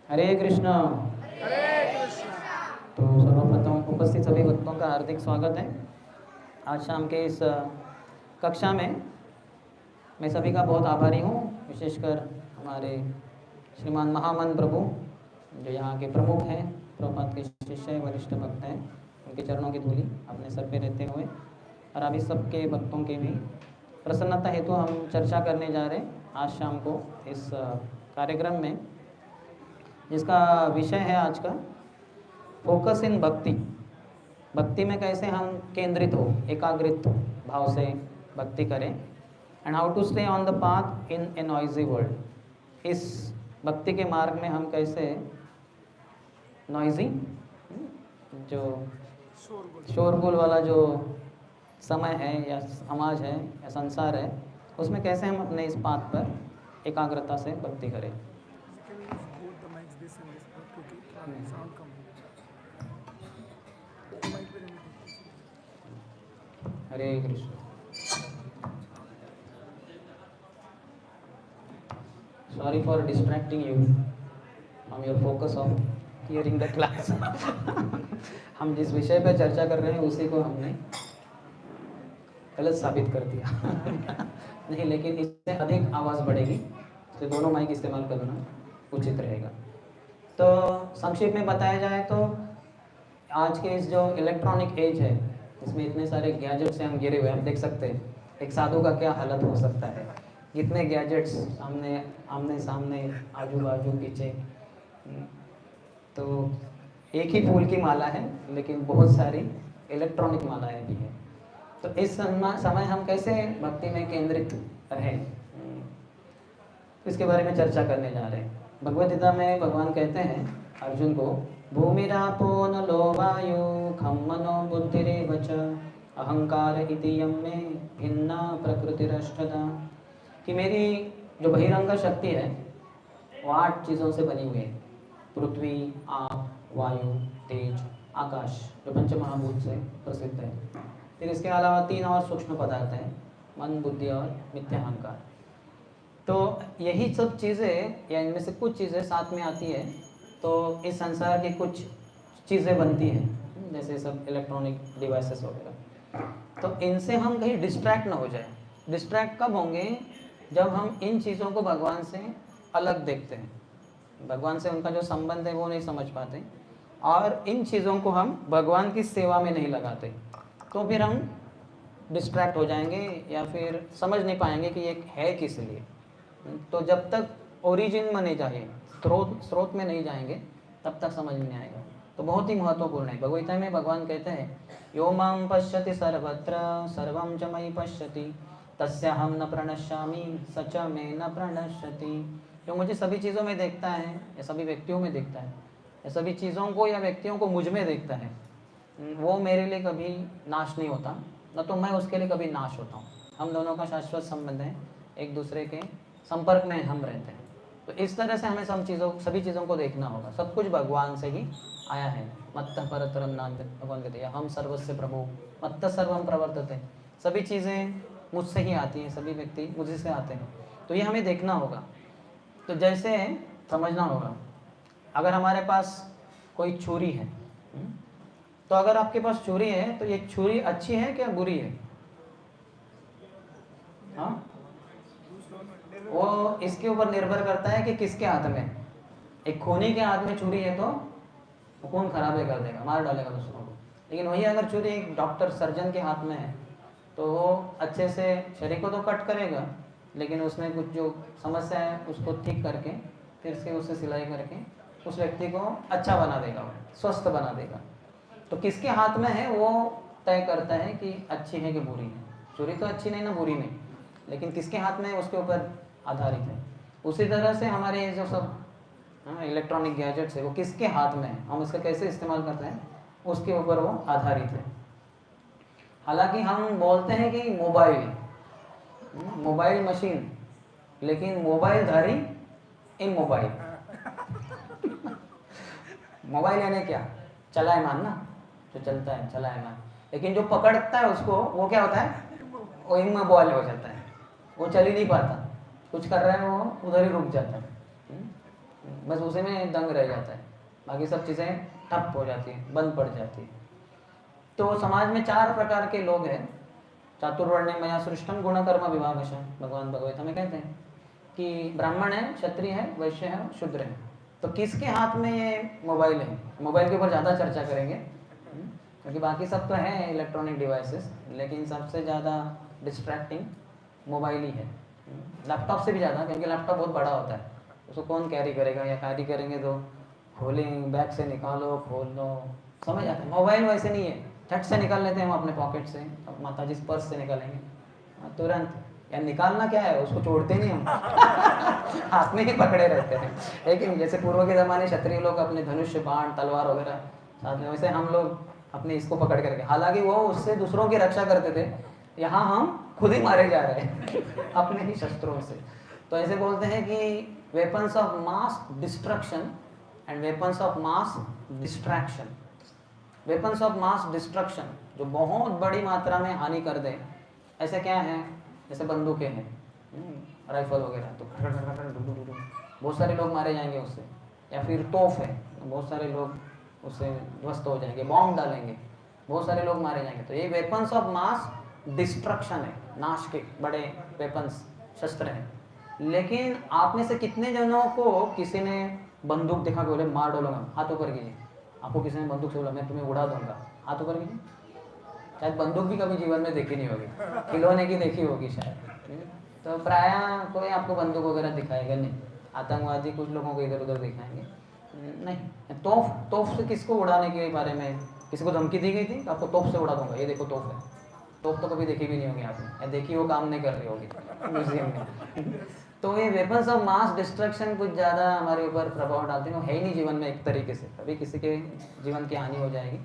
हरे कृष्णा। तो सर्वप्रथम उपस्थित सभी भक्तों का हार्दिक स्वागत है आज शाम के इस कक्षा में। मैं सभी का बहुत आभारी हूँ, विशेषकर हमारे श्रीमान महामन प्रभु जो यहाँ के प्रमुख हैं, प्रभुपाद के शिष्य वरिष्ठ भक्त हैं, उनके चरणों की धूली अपने सर पे रहते हुए और अभी सबके भक्तों के भी प्रसन्नता हेतु हम चर्चा करने जा रहे हैं आज शाम को इस कार्यक्रम में, जिसका विषय है आज का फोकस इन भक्ति। भक्ति में कैसे हम केंद्रित हो, एकाग्रित भाव से भक्ति करें and how to stay on the path in a noisy world. इस भक्ति के मार्ग में हम कैसे नॉइजी जो शोरगुल वाला जो समय है या समाज है या संसार है, उसमें कैसे हम अपने इस पाथ पर एकाग्रता से भक्ति करें। Hare Krishna. Sorry for distracting you from your focus of hearing the class. हम जिस विषय पर चर्चा कर रहे हैं उसी को हमने गलत साबित कर दिया। नहीं, लेकिन इससे अधिक आवाज़ बढ़ेगी, तो दोनों माइक इस्तेमाल करना उचित रहेगा। तो संक्षेप में बताया जाए तो आज के इस जो इलेक्ट्रॉनिक एज है, इसमें इतने सारे गैजेट से हम घिरे हुए, आप देख सकते हैं एक साधु का क्या हालत हो सकता है। इतने गैजेट्स सामने, आमने सामने, आजू बाजू, पीछे। तो एक ही फूल की माला है लेकिन बहुत सारी इलेक्ट्रॉनिक मालाएं भी हैं। तो इस समय हम कैसे भक्ति में केंद्रित रहें, इसके बारे में चर्चा करने जा रहे हैं। भगवद गीता में भगवान कहते हैं अर्जुन को, भूमिरापो नलो वायु खम मनो बुद्धिरेव च अहंकार इति यम में भिन्ना प्रकृतिरष्टधा। कि मेरी जो बहिरंग शक्ति है वो 8 चीज़ों से बनी हुई है। पृथ्वी, आप, वायु, तेज, आकाश, जो पंचमहाभूत से प्रसिद्ध है। फिर इसके अलावा 3 और सूक्ष्म पदार्थ हैं, मन, बुद्धि और मिथ्याहंकार। तो यही सब चीज़ें या इनमें से कुछ चीज़ें साथ में आती है तो इस संसार की कुछ चीज़ें बनती हैं, जैसे सब इलेक्ट्रॉनिक डिवाइसेस वगैरह, तो इनसे हम कहीं डिस्ट्रैक्ट ना हो जाए। डिस्ट्रैक्ट कब होंगे? जब हम इन चीज़ों को भगवान से अलग देखते हैं, भगवान से उनका जो संबंध है वो नहीं समझ पाते, और इन चीज़ों को हम भगवान की सेवा में नहीं लगाते, तो फिर हम डिस्ट्रैक्ट हो जाएंगे या फिर समझ नहीं पाएंगे कि ये है किस लिए। तो जब तक ओरिजिन में नहीं जाए, स्रोत में नहीं जाएंगे, तब तक समझ नहीं आएगा। तो बहुत ही महत्वपूर्ण है। भगवद्गीता में भगवान कहते हैं, यो मां पश्यति सर्वत्र सर्वं च मयि पश्यति तस्याहं न प्रणश्यामि स च मे न प्रणश्यति। जो मुझे सभी चीज़ों में देखता है या सभी व्यक्तियों में देखता है या सभी चीज़ों को या व्यक्तियों को मुझ में देखता है, वो मेरे लिए कभी नाश नहीं होता, न तो मैं उसके लिए कभी नाश होता हूँ। हम दोनों का शाश्वत संबंध है, एक दूसरे के संपर्क में हम रहते हैं। तो इस तरह से हमें सभी चीज़ों को देखना होगा। सब कुछ भगवान से ही आया है। मत्तः परतरम नान्यत्, भगवान कहते हैं हम सर्वस्य प्रभु मत्तः सर्वम प्रवर्तते। सभी चीज़ें मुझसे ही आती हैं, सभी व्यक्ति मुझे से आते हैं। तो ये हमें देखना होगा। तो जैसे समझना होगा, अगर हमारे पास कोई छुरी है, तो अगर आपके पास छुरी है तो ये छुरी अच्छी है क्या बुरी है? हाँ, वो इसके ऊपर निर्भर करता है कि किसके हाथ में। एक खूनी के हाथ में छुरी है तो वो खून खराब कर देगा, मार डालेगा दूसरों को। लेकिन वही अगर छुरी एक डॉक्टर सर्जन के हाथ में है तो वो अच्छे से शरीर को तो कट करेगा, लेकिन उसमें कुछ जो समस्या है उसको ठीक करके फिर से उससे सिलाई करके उस व्यक्ति को अच्छा बना देगा, स्वस्थ बना देगा। तो किसके हाथ में है वो तय करता है कि अच्छी है कि बुरी है। छुरी तो अच्छी नहीं ना बुरी नहीं, लेकिन किसके हाथ में है उसके ऊपर आधारित है। उसी तरह से हमारे जो सब इलेक्ट्रॉनिक गैजेट्स है वो किसके हाथ में है, हम इसका कैसे इस्तेमाल करते हैं उसके ऊपर वो आधारित है। हालांकि हम बोलते हैं कि मोबाइल मशीन, लेकिन मोबाइल धारी इमोबाइल। मोबाइल यानी क्या? चलायमान ना, जो चलता है चलायमान, लेकिन जो पकड़ता है उसको वो क्या होता है? वो इमोबाइल हो जाता है, वो चल ही नहीं पाता, कुछ कर रहा है वो उधर ही रुक जाता है, बस उसी में दंग रह जाता है, बाकी सब चीज़ें ठप हो जाती है, बंद पड़ जाती है। तो समाज में 4 प्रकार के लोग हैं। चातुर्वर्ण्यम मया सृष्टम गुणकर्म विभागशः, भगवान भगवत हमें कहते हैं कि ब्राह्मण है, क्षत्रिय है, वैश्य है, शूद्र है। तो किसके हाथ में ये मोबाइल है? मोबाइल के ऊपर ज़्यादा चर्चा करेंगे, क्योंकि बाकी सब तो है इलेक्ट्रॉनिक डिवाइसेस, लेकिन सबसे ज़्यादा डिस्ट्रैक्टिंग मोबाइल ही है, लैपटॉप से भी ज़्यादा, क्योंकि लैपटॉप बहुत बड़ा होता है, उसको कौन कैरी करेगा, या कैरी करेंगे तो खोलें, बैग से निकालो, खोल लो, समझ आता है। मोबाइल वैसे नहीं है, झट से निकाल लेते हैं हम अपने पॉकेट से, अब माता जी पर्स से निकालेंगे तुरंत, या निकालना क्या है, उसको छोड़ते नहीं हम हाथ में ही पकड़े रहते हैं। लेकिन जैसे पूर्व के ज़माने क्षत्रिय लोग अपने धनुष बाण तलवार वगैरह साथ में, वैसे हम लोग अपने इसको पकड़ करके, हालांकि वो उससे दूसरों की रक्षा करते थे, यहाँ हम खुद ही मारे जा रहे हैं अपने ही शस्त्रों से। तो ऐसे बोलते हैं कि weapons of mass destruction and weapons of mass distraction. Weapons of mass destruction जो बहुत बड़ी मात्रा में हानि कर दे, ऐसे क्या है, जैसे बंदूकें हैं, राइफल वगैरह, तो बहुत सारे लोग मारे जाएंगे उससे, या फिर तोफ है, बहुत सारे लोग उससे ध्वस्त हो जाएंगे, बॉम्ब डालेंगे, बहुत सारे लोग मारे जाएंगे। तो ये वेपन्स ऑफ मास डिस्ट्रक्शन है, नाश के बड़े वेपन्स, शस्त्र हैं। लेकिन आप में से कितने जनों को किसी ने बंदूक दिखा के बोले मार डालूंगा, हाथ ऊपर कीजिए। आपको किसी ने बंदूक से बोला मैं तुम्हें उड़ा दूंगा, हाथ ऊपर कीजिए। शायद बंदूक भी कभी जीवन में देखी नहीं होगी, खिलौने की देखी होगी शायद। तो प्रायः कोई आपको बंदूक वगैरह दिखाएगा नहीं। आतंकवादी कुछ लोगों को इधर उधर दिखाएंगे नहीं। तोफ से किसको उड़ाने के बारे में किसी को धमकी दी गई थी, आपको तोफ से उड़ा दूंगा, ये देखो तोफ है। तोफ तो कभी देखी भी नहीं होगी आपने, या देखी वो काम नहीं कर रही होगी म्यूजियम में। तो ये वेपन्स ऑफ मास डिस्ट्रक्शन कुछ ज़्यादा हमारे ऊपर प्रभाव डालते हैं, वो है ही नहीं जीवन में एक तरीके से, कभी किसी के जीवन की हानि हो जाएगी,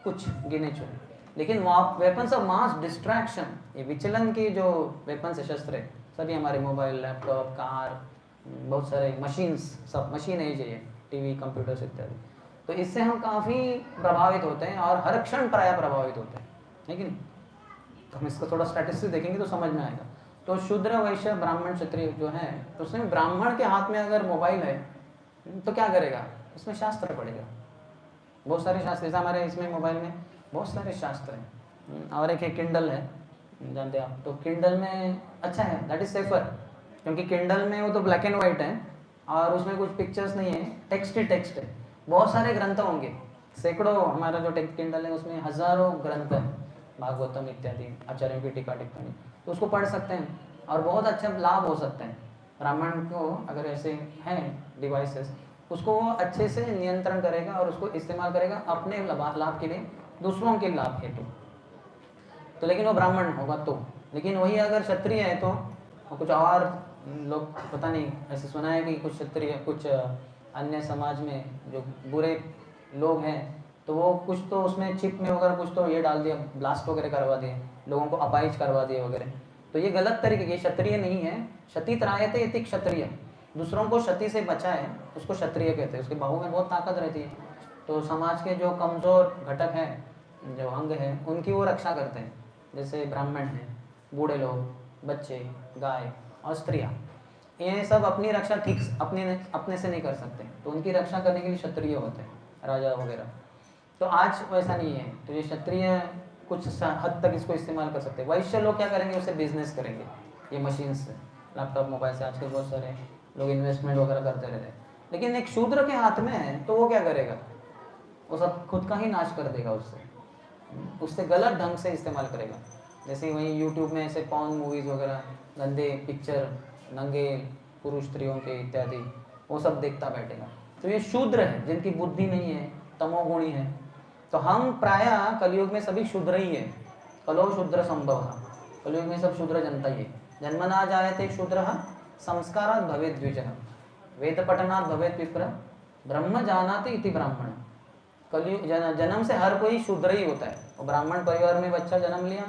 कुछ गिने चुने। लेकिन वेपन्स ऑफ मास डिस्ट्रैक्शन, ये विचलन की जो वेपन्स है, शस्त्र है, सभी हमारे मोबाइल, लैपटॉप, कार, बहुत सारे मशीन्स, सब मशीन है चाहिए, टीवी, कंप्यूटर्स इत्यादि। तो इससे हम काफ़ी प्रभावित होते हैं और हर क्षण प्रायः प्रभावित होते हैं, लेकिन हम इसका थोड़ा स्टैटिस्टिक्स देखेंगे तो समझ में आएगा। तो शूद्र, वैश्य, ब्राह्मण, क्षत्रिय जो है, तो उसमें ब्राह्मण के हाथ में अगर मोबाइल है तो क्या करेगा, उसमें शास्त्र पढ़ेगा। बहुत सारे शास्त्र, जैसे हमारे इसमें मोबाइल में बहुत सारे शास्त्र हैं। और एक है किंडल है, जानते हैं आप, तो किंडल में अच्छा है, दैट इज सेफर, क्योंकि किंडल में वो तो ब्लैक एंड वाइट है और उसमें कुछ पिक्चर्स नहीं है, टेक्स्ट ही टेक्स्ट है। बहुत सारे ग्रंथ होंगे, सैकड़ों, हमारा जो किंडल है उसमें हजारों ग्रंथ है, भागवतम इत्यादि, आचार्यों की टीका टिप्पणी, तो उसको पढ़ सकते हैं और बहुत अच्छा लाभ हो सकते हैं। ब्राह्मण को अगर ऐसे हैं डिवाइसेस, उसको वो अच्छे से नियंत्रण करेगा और उसको इस्तेमाल करेगा अपने लाभ के लिए, दूसरों के लाभ हेतु। तो लेकिन वो ब्राह्मण होगा तो, लेकिन वही अगर क्षत्रिय है तो कुछ और लोग, पता नहीं, ऐसे सुना है कि कुछ क्षत्रिय, कुछ अन्य समाज में जो बुरे लोग हैं, तो वो कुछ तो उसमें चिप में वगैरह कुछ तो ये डाल दिया, ब्लास्ट वगैरह करवा दिए, लोगों को अपाहिज करवा दिए वगैरह। तो ये गलत तरीके के, क्षत्रिय नहीं है। क्षति त्रायते इति क्षत्रिय, दूसरों को क्षति से बचाए उसको क्षत्रिय कहते हैं। उसके बाहु में बहुत ताकत रहती है, तो समाज के जो कमज़ोर घटक हैं, जो अंग हैं, उनकी वो रक्षा करते हैं। जैसे ब्राह्मण हैं, बूढ़े लोग, बच्चे, गाय और स्त्रियाँ, ये सब अपनी रक्षा ठीक अपने से नहीं कर सकते, तो उनकी रक्षा करने के लिए क्षत्रिय होते हैं, राजा वगैरह। तो आज वैसा नहीं है, तो ये क्षत्रिय कुछ हद तक इसको इस्तेमाल कर सकते हैं। वैश्य लोग क्या करेंगे, उससे बिजनेस करेंगे, ये मशीन से, लैपटॉप मोबाइल से आजकल बहुत सारे लोग इन्वेस्टमेंट वगैरह करते रहते हैं। लेकिन एक शूद्र के हाथ में है तो वो क्या करेगा, वो सब खुद का ही नाश कर देगा, उससे गलत ढंग से इस्तेमाल करेगा। जैसे वहीं यूट्यूब में ऐसे पॉर्न मूवीज़ वगैरह, गंदे पिक्चर, नंगे पुरुष स्त्रियों के इत्यादि, वो सब देखता बैठेगा। तो ये शूद्र है, जिनकी बुद्धि नहीं है, तमोगुणी है। तो हम प्रायः कलयुग में सभी शूद्र ही है, कलो शूद्र संभव, कलयुग में सब शूद्र जनता ही है। जन्मना जायते शूद्र संस्कारात् भवेत् द्विजः, वेद पठनात् भवेत् विप्र, ब्रह्म जानाति इति ब्राह्मण। कलयुग जन्म से हर कोई शूद्र ही होता है। और ब्राह्मण परिवार में बच्चा जन्म लिया,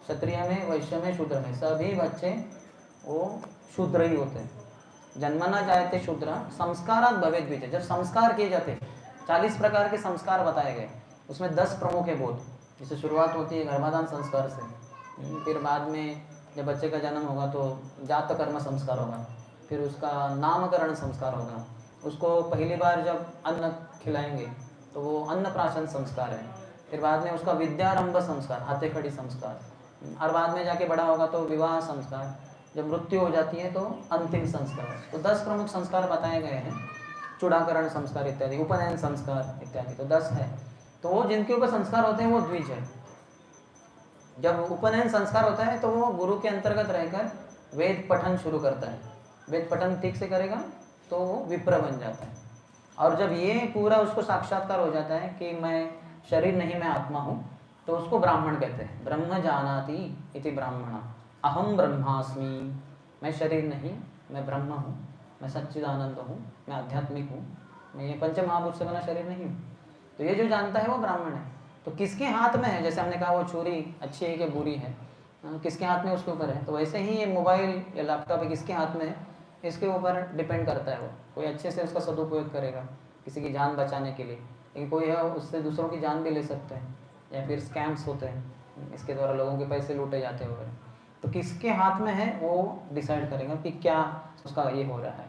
क्षत्रिय में, वैश्य में, शूद्र में, सभी बच्चे वो शूद्र ही होते हैं। जन्मना जायते शूद्र संस्कारात् भवेत् द्विजः, जब संस्कार किए जाते, 40 प्रकार के संस्कार बताए गए, उसमें 10 प्रमुख है बोध। जिससे शुरुआत होती है गर्भाधान संस्कार से, फिर बाद में जब बच्चे का जन्म होगा तो जात कर्म संस्कार होगा, फिर उसका नामकरण संस्कार होगा, उसको पहली बार जब अन्न खिलाएंगे तो वो अन्नप्राशन संस्कार है, फिर बाद में उसका विद्यारंभ संस्कार, हाथे खड़ी संस्कार, और बाद में जाके बड़ा होगा तो विवाह संस्कार, जब मृत्यु हो जाती है तो अंतिम संस्कार। तो 10 प्रमुख संस्कार बताए गए हैं, चूड़ाकरण संस्कार इत्यादि, उपनयन संस्कार इत्यादि, तो 10 है। तो वो जिनके ऊपर संस्कार होते हैं वो द्विज है। जब उपनयन संस्कार होता है तो वो गुरु के अंतर्गत रहकर वेद पठन शुरू करता है, वेद पठन ठीक से करेगा तो वो विप्र बन जाता है। और जब ये पूरा उसको साक्षात्कार हो जाता है कि मैं शरीर नहीं, मैं आत्मा हूँ, तो उसको ब्राह्मण कहते हैं। ब्रह्म जानाति इति ब्राह्मण, अहम ब्रह्मास्मि, मैं शरीर नहीं, मैं ब्रह्म हूँ, मैं सच्चिदानंद हूँ, मैं आध्यात्मिक हूँ, मैं ये पंच महाभूत से बना शरीर नहीं हूँ। तो ये जो जानता है वो ब्राह्मण है। तो किसके हाथ में है, जैसे हमने कहा वो छुरी अच्छी है कि बुरी है, किसके हाथ में उसके ऊपर है। तो वैसे ही ये मोबाइल या लैपटॉप किसके हाथ में है, इसके ऊपर डिपेंड करता है। वो कोई अच्छे से उसका सदुपयोग करेगा किसी की जान बचाने के लिए, लेकिन कोई है उससे दूसरों की जान भी ले सकते हैं, या फिर स्कैम्स होते हैं, इसके द्वारा लोगों के पैसे लूटे जाते हैं वगैरह। तो किसके हाथ में है वो डिसाइड करेगा कि क्या उसका ये हो रहा है।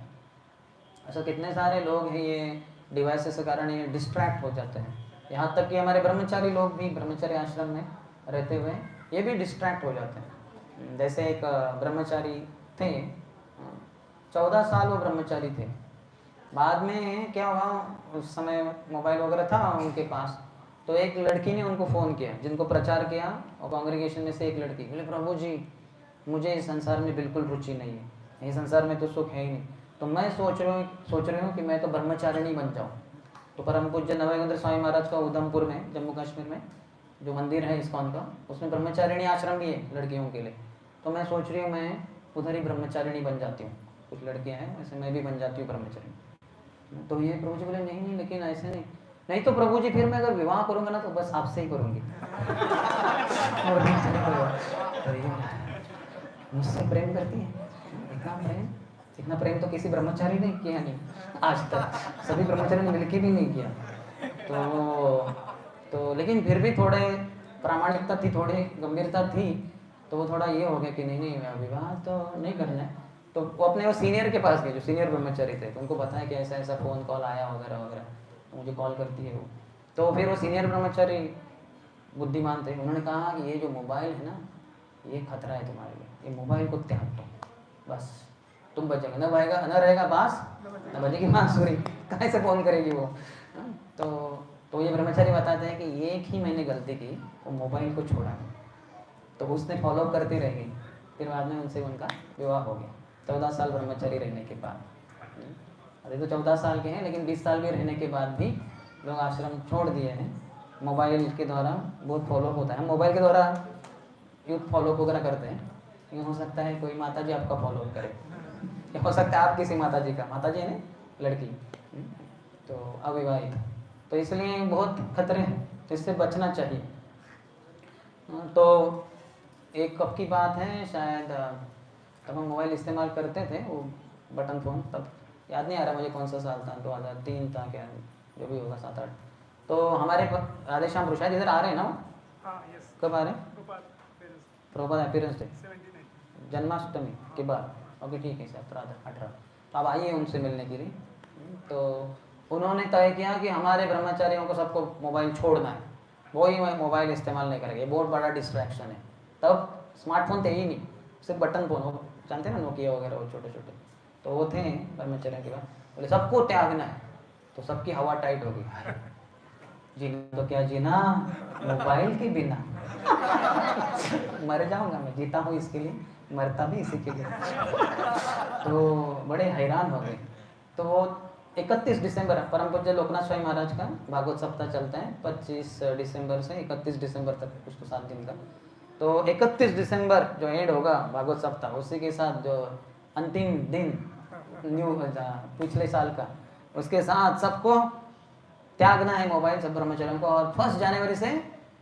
ऐसा कितने सारे लोग हैं ये डिवाइसेस के कारण ये डिस्ट्रैक्ट हो जाते हैं। यहाँ तक कि हमारे ब्रह्मचारी लोग भी, ब्रह्मचारी आश्रम में रहते हुए ये भी डिस्ट्रैक्ट हो जाते हैं। जैसे एक ब्रह्मचारी थे, 14 साल वो ब्रह्मचारी थे। बाद में क्या हुआ, उस समय मोबाइल वगैरह था उनके पास, तो एक लड़की ने उनको फ़ोन किया, जिनको प्रचार किया, और कांग्रेगेशन में से एक लड़की बोले, प्रभु जी मुझे इस संसार में बिल्कुल रुचि नहीं है, इस संसार में तो सुख है ही नहीं, तो मैं सोच रही हूँ कि मैं तो ब्रह्मचारिणी बन जाऊँ। तो परम पूज्य नवयेंद्र स्वामी महाराज का उधमपुर में, जम्मू कश्मीर में जो मंदिर है इस्कॉन का, उसमें ब्रह्मचारिणी आश्रम भी है लड़कियों के लिए। तो मैं सोच रही हूँ मैं उधर ही ब्रह्मचारिणी बन जाती हूँ, कुछ लड़कियाँ हैं वैसे मैं भी बन जाती हूँ ब्रह्मचारिणी। तो ये प्रभु जी बोले नहीं नहीं, लेकिन ऐसे नहीं, नहीं तो प्रभु जी फिर मैं अगर विवाह करूँगा ना तो बस आपसे ही करूँगी और मुझसे प्रेम करती है, इतना प्रेम तो किसी ब्रह्मचारी ने किया नहीं आज तक, सभी ब्रह्मचारी ने मिलके भी नहीं किया। तो लेकिन फिर भी थोड़े प्रामाणिकता थी, थोड़ी गंभीरता थी, तो वो थोड़ा ये हो गया कि नहीं विवाह तो नहीं करना है। तो वो अपने वो सीनियर के पास गए, जो सीनियर ब्रह्मचारी थे, तो उनको बताया कि ऐसा ऐसा फ़ोन कॉल आया वगैरह वगैरह, तो मुझे कॉल करती है वो, तो फिर वो सीनियर ब्रह्मचारी बुद्धिमान थे, उन्होंने कहा कि ये जो मोबाइल है ना, ये खतरा है तुम्हारे लिए, ये मोबाइल को त्याग दो, बस तुम बचेंगे, न बजेगा न रहेगा बांस न बजेगी बांसुरी, कहाँ से फोन करेगी वो। तो ये ब्रह्मचारी बताते हैं कि एक ही मैंने गलती की, वो मोबाइल को छोड़ा, तो उसने फॉलो करती रही, फिर बाद में उनसे उनका विवाह हो गया 14 साल ब्रह्मचारी रहने के बाद। अरे तो 14 साल के हैं, लेकिन 20 साल भी रहने के बाद भी लोग आश्रम छोड़ दिए हैं। मोबाइल के द्वारा बहुत फॉलो होता है, मोबाइल के द्वारा यूथ फॉलो वगैरह करते हैं। ये हो सकता है कोई माता जी आपका फॉलो करे, या हो सकता है आप किसी माता जी का, माता जी है लड़की तो अविवाहित, तो इसलिए बहुत खतरे हैं, तो इससे बचना चाहिए। तो एक कब की बात है शायद, तब हम मोबाइल इस्तेमाल करते थे, वो बटन फ़ोन, तब याद नहीं आ रहा मुझे कौन सा साल था, 2003 था क्या, जो भी होगा 7-8। तो हमारे राधेश्याम पुरुष शायद इधर आ रहे हैं ना वो? कब आ रहे हैं? प्रभुपाद अपीयरेंस डे, जन्माष्टमी के बाद। ओके ठीक है सर, 18। तो अब आइए उनसे मिलने के लिए। तो उन्होंने तय किया कि हमारे ब्रह्मचारियों को सबको मोबाइल छोड़ना है, वही मोबाइल इस्तेमाल नहीं करेंगे, बहुत बड़ा डिस्ट्रैक्शन है। तब स्मार्टफोन थे ही नहीं, सिर्फ बटन फ़ोन, वो जानते हैं ना नोकिया वगैरह, वो छोटे छोटे, तो वो थे ब्रह्मचर्य के बाद। बोले सबको त्यागना है, तो सबकी हवा टाइट हो गई, जीना तो क्या जीना मोबाइल के बिना, मर जाऊंगा मैं, जीता हूँ इसके लिए, मरता भी इसी के लिए। तो बड़े हैरान हो गए। तो वो 31 दिसंबर परम पूज्य लोकनाथ स्वामी महाराज का भागवत सप्ताह चलता है 25 दिसंबर से 31 दिसंबर तक, कुछ तो 7 दिन का। तो 31 दिसंबर जो एंड होगा भागवत सप्ताह, उसी के साथ जो अंतिम दिन न्यू पिछले साल का, उसके साथ सबको त्यागना है मोबाइल, सब ब्रह्मचर्य को, और 1 जनवरी से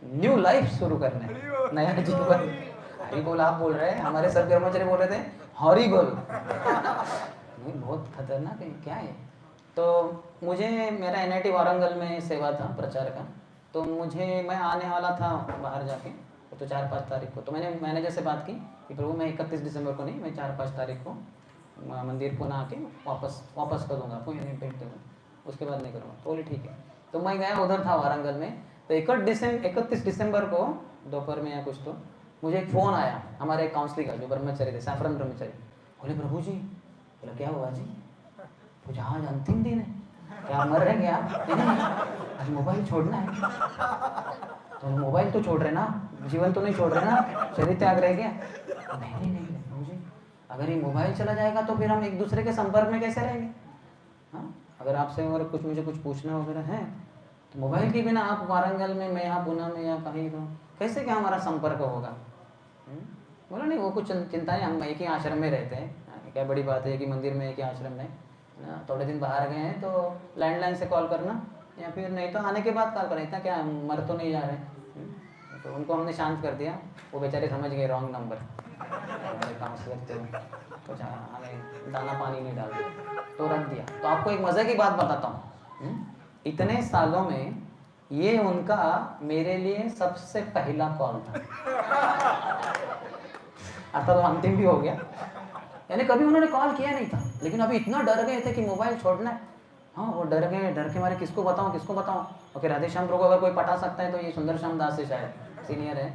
न्यू लाइफ शुरू करना है, नया जीवन। हरी बोल आप बोल रहे हैं, हमारे सब ब्रह्मचर्य बोल रहे थे हरी बोल। नहीं बहुत खतरनाक है, क्या है। तो मुझे मेरा NIT वारंगल में सेवा था प्रचार का, तो मैं आने वाला था बाहर जाके, तो 4-5 तारीख को। तो मैंने मैनेजर से बात की कि प्रभु मैं 31 दिसंबर को नहीं, मैं 4-5 तारीख को मंदिर पुनः आके वापस कर दूँगा आपको, पेमेंट दूँगा, उसके बाद नहीं करूँगा। तो बोले ठीक है। तो मैं गया, उधर था वारंगल में। तो 31 दिसंबर को दोपहर में या कुछ, तो मुझे एक फ़ोन आया हमारे काउंसलिंग का, जो ब्रह्मचारी थे, सैफरन ब्रह्मचारी। बोले प्रभु जी, बोला क्या हुआ जी? पूछा आज अंतिम दिन है, क्या मर रहे हैं आप? आज मोबाइल छोड़ना है। तो मोबाइल तो छोड़ रहे ना, जीवन तो नहीं छोड़ रहे ना, शरीर त्याग रह गया? नहीं प्रभु जी, अगर ये मोबाइल चला जाएगा तो फिर हम एक दूसरे के संपर्क में कैसे रहेंगे? हाँ, अगर आपसे अगर मुझे कुछ पूछना वगैरह है, तो मोबाइल के बिना आप वारंगल में, मैं यहाँ पुणे में या कहीं, तो कैसे क्या हमारा संपर्क होगा? बोला नहीं वो कुछ चिंता नहीं, हम एक ही आश्रम में रहते हैं, क्या बड़ी बात है कि मंदिर में एक ही आश्रम में ना, थोड़े दिन बाहर गए हैं तो लैंडलाइन से कॉल करना, या फिर नहीं तो आने के बाद कॉल करना, इतना क्या मर तो नहीं जा रहे। तो उनको हमने शांत कर दिया, वो बेचारे समझ गए रॉन्ग नंबर, काउंसलर थे, कुछ हमें दाना पानी नहीं डाल दिया, तो रख दिया। तो आपको एक मज़े की बात बताता हूँ, इतने सालों में ये उनका मेरे लिए सबसे पहला कॉल था। अर्थात तो अंतिम भी हो गया, यानी कभी उन्होंने कॉल किया नहीं था, लेकिन अभी इतना डर गए थे कि मोबाइल छोड़ना है। हाँ वो डर गए, डर के मारे किसको बताऊँ। ओके राधेश्याम प्रभु अगर कोई पटा सकता है तो ये सुंदर श्याम दास से शायद सीनियर है,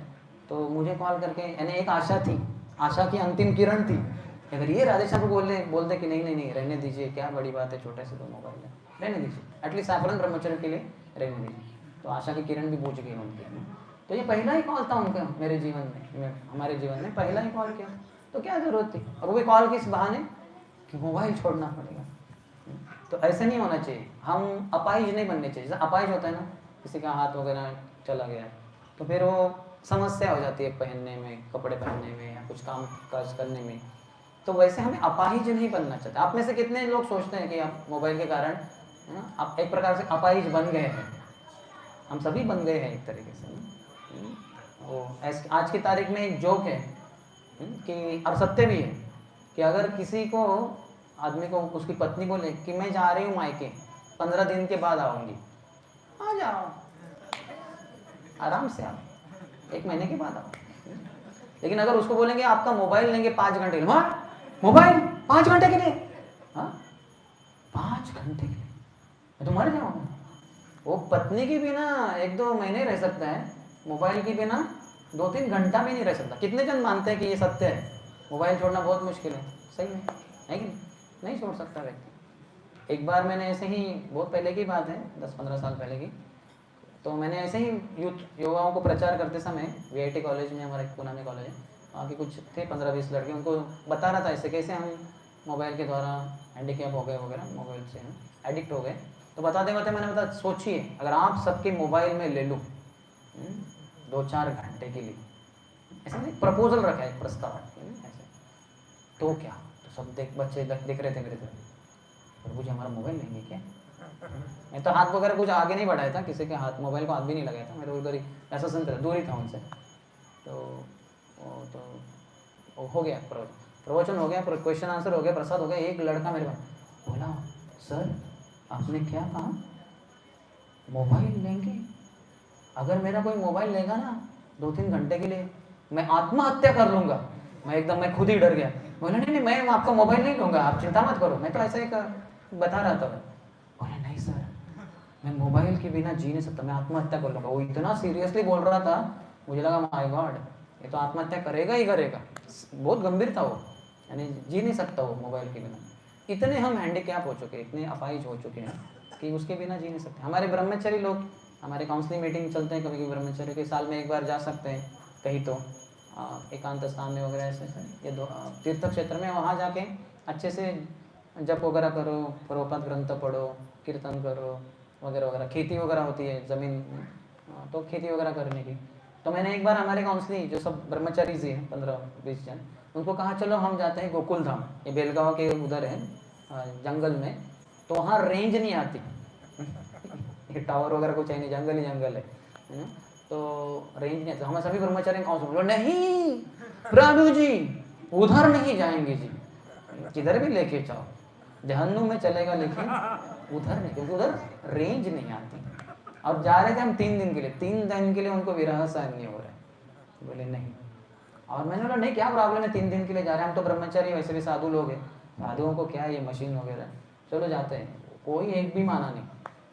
तो मुझे कॉल करके, यानी एक आशा थी, आशा की अंतिम किरण थी, अगर ये राधेश्याम को बोलते कि नहीं रहने दीजिए, क्या बड़ी बात है, छोटे से तो मोबाइल है, रहने दीजिए, एटलीस्ट सैफरन ब्रह्मचर्य के लिए रहने दीजिए। तो आशा की किरण भी बूझ गई उनकी। तो ये पहला ही कॉल था उनका मेरे जीवन में, हमारे जीवन में पहला ही कॉल किया, तो क्या ज़रूरत थी, और वो भी कॉल किस बहाने कि मोबाइल छोड़ना पड़ेगा। तो ऐसे नहीं होना चाहिए, हम अपाहिज नहीं बनने चाहिए। जैसे अपाहिज होता है ना, किसी का हाथ वगैरह चला गया तो फिर वो समस्या हो जाती है पहनने में, कपड़े पहनने में, या कुछ काम काज करने में, तो वैसे हमें अपाहिज नहीं बनना चाहते। आप में से कितने लोग सोचते हैं कि आप मोबाइल के कारण आप एक प्रकार से अपाहिज बन गए हैं? हम सभी बन गए हैं एक तरीके से। वो आज की तारीख में एक जोक है कि, और सत्य भी है, कि अगर किसी को, आदमी को, उसकी पत्नी बोले कि मैं जा रही हूँ मायके, 15 दिन के बाद आऊँगी, आ जाओ आराम से, आप 1 महीने के बाद आओ। लेकिन अगर उसको बोलेंगे आपका मोबाइल लेंगे 5 घंटे के लिए, मोबाइल 5 घंटे के लिए, हाँ 5 घंटे के लिए, मैं तो मर जाऊँगा। वो पत्नी के बिना 1-2 महीने रह सकता है, मोबाइल के बिना 2-3 घंटा भी नहीं रह सकता। कितने जन मानते हैं कि ये सत्य है? मोबाइल छोड़ना बहुत मुश्किल है, सही में है कि नहीं छोड़ सकता व्यक्ति। एक बार मैंने ऐसे ही, बहुत पहले की बात है, 10-15 साल पहले की, तो मैंने ऐसे ही युवाओं को प्रचार करते समय वीआईटी कॉलेज में, हमारा पुणे में कॉलेज है, वहाँ के कुछ थे 15-20 लड़के, उनको बता रहा था ऐसे कैसे हम मोबाइल के द्वारा हैंडीकैप हो गए वगैरह, मोबाइल से एडिक्ट हो गए। तो बताते बताते मैंने बता, सोचिए अगर आप सबके मोबाइल में ले लूँ 2-4 घंटे के लिए, ऐसा नहीं प्रपोजल रखा है, एक प्रस्ताव ऐसे, तो क्या? तो सब बच्चे देख रहे थे मेरे तरफ, प्रभु जी हमारा मोबाइल लेंगे क्या? मैं तो हाथ वगैरह कुछ आगे नहीं बढ़ाया था, किसी के हाथ मोबाइल को हाथ भी नहीं लगाया था, मैं तो उधर ही ऐसा सुनता था, दूर ही था उनसे। तो हो गया प्रवचन हो गया, क्वेश्चन आंसर हो गया, प्रसाद हो गया। एक लड़का मेरे पास बोला, सर आपने क्या कहा? मोबाइल लेंगे? अगर मेरा कोई मोबाइल लेगा ना 2-3 घंटे के लिए, मैं आत्महत्या कर लूँगा। मैं खुद ही डर गया। बोला नहीं नहीं, मैं आपका मोबाइल नहीं लूँगा, आप चिंता मत करो। मैं तो ऐसा ही बता रहा था। बोला नहीं सर, मैं मोबाइल के बिना जी नहीं सकता, मैं आत्महत्या कर लूँगा। वो इतना सीरियसली बोल रहा था, मुझे लगा माय गॉड, ये तो आत्महत्या करेगा ही करेगा। बहुत गंभीर था वो, यानी जी नहीं सकता वो मोबाइल के बिना। इतने हम हैंडीकैप हो चुके, इतने अपाहिज हो चुके हैं कि उसके बिना जी नहीं सकते। हमारे ब्रह्मचारी लोग, हमारे काउंसलिंग मीटिंग चलते हैं, कभी कभी ब्रह्मचारी के साल में एक बार जा सकते हैं कहीं, तो एकांत स्थान में वगैरह ऐसे ये तीर्थ क्षेत्र में, वहाँ जाके अच्छे से जप वगैरह करो, प्रभुपाद ग्रंथ पढ़ो, कीर्तन करो वगैरह वगैरह। खेती वगैरह होती है, ज़मीन, तो खेती वगैरह करने की। तो मैंने एक बार हमारे काउंसलिंग जो सब ब्रह्मचारी जी हैं 15-20 जन, उनको कहा चलो हम जाते हैं गोकुल धाम, ये बेलगांव के उधर है जंगल में, तो वहाँ रेंज नहीं आती ये टावर वगैरह कुछ है नहीं, जंगल ही जंगल है। तो रेंज नहीं आती। हमें सभी ब्रह्मचारी काउंसिल बोलो नहीं प्रभु जी उधर नहीं जाएंगे जी, किधर भी लेके जाओ, जहन्नुम में चलेगा, लेकिन उधर नहीं, क्योंकि उधर रेंज नहीं आती। अब जा रहे थे हम 3 दिन के लिए, 3 दिन के लिए उनको विरह सहन नहीं हो रहा है। बोले नहीं, और मैंने बोला नहीं क्या प्रॉब्लम है, 3 दिन के लिए जा रहे हैं, हम तो ब्रह्मचारी, वैसे भी साधु लोग हैं, साधुओं को क्या है ये मशीन वगैरह, चलो जाते हैं। कोई एक भी माना नहीं,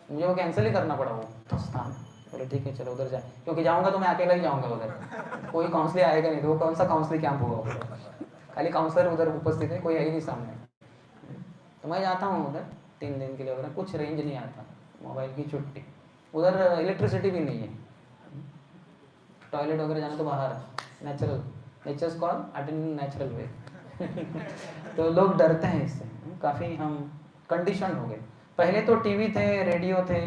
मुझे वो कैंसिल ही करना पड़ा वो स्थान। बोले ठीक है चलो उधर जाए, क्योंकि जाऊँगा तो मैं अकेला ही जाऊँगा उधर, कोई काउंसलर आएगा नहीं, तो वो कौन सा काउंसलिंग कैंप होगा उधर, खाली काउंसलर उधर उपस्थित है, कोई है ही नहीं सामने। तो मैं जाता हूँ उधर 3 दिन के लिए उधर, कुछ रेंज नहीं आता, मोबाइल की छुट्टी, उधर इलेक्ट्रिसिटी भी नहीं है, टॉयलेट वगैरह जाना तो बाहर, nature's call attend natural way तो लोग डरते हैं इससे, काफ़ी हम कंडीशन हो गए। पहले तो टीवी थे, रेडियो थे,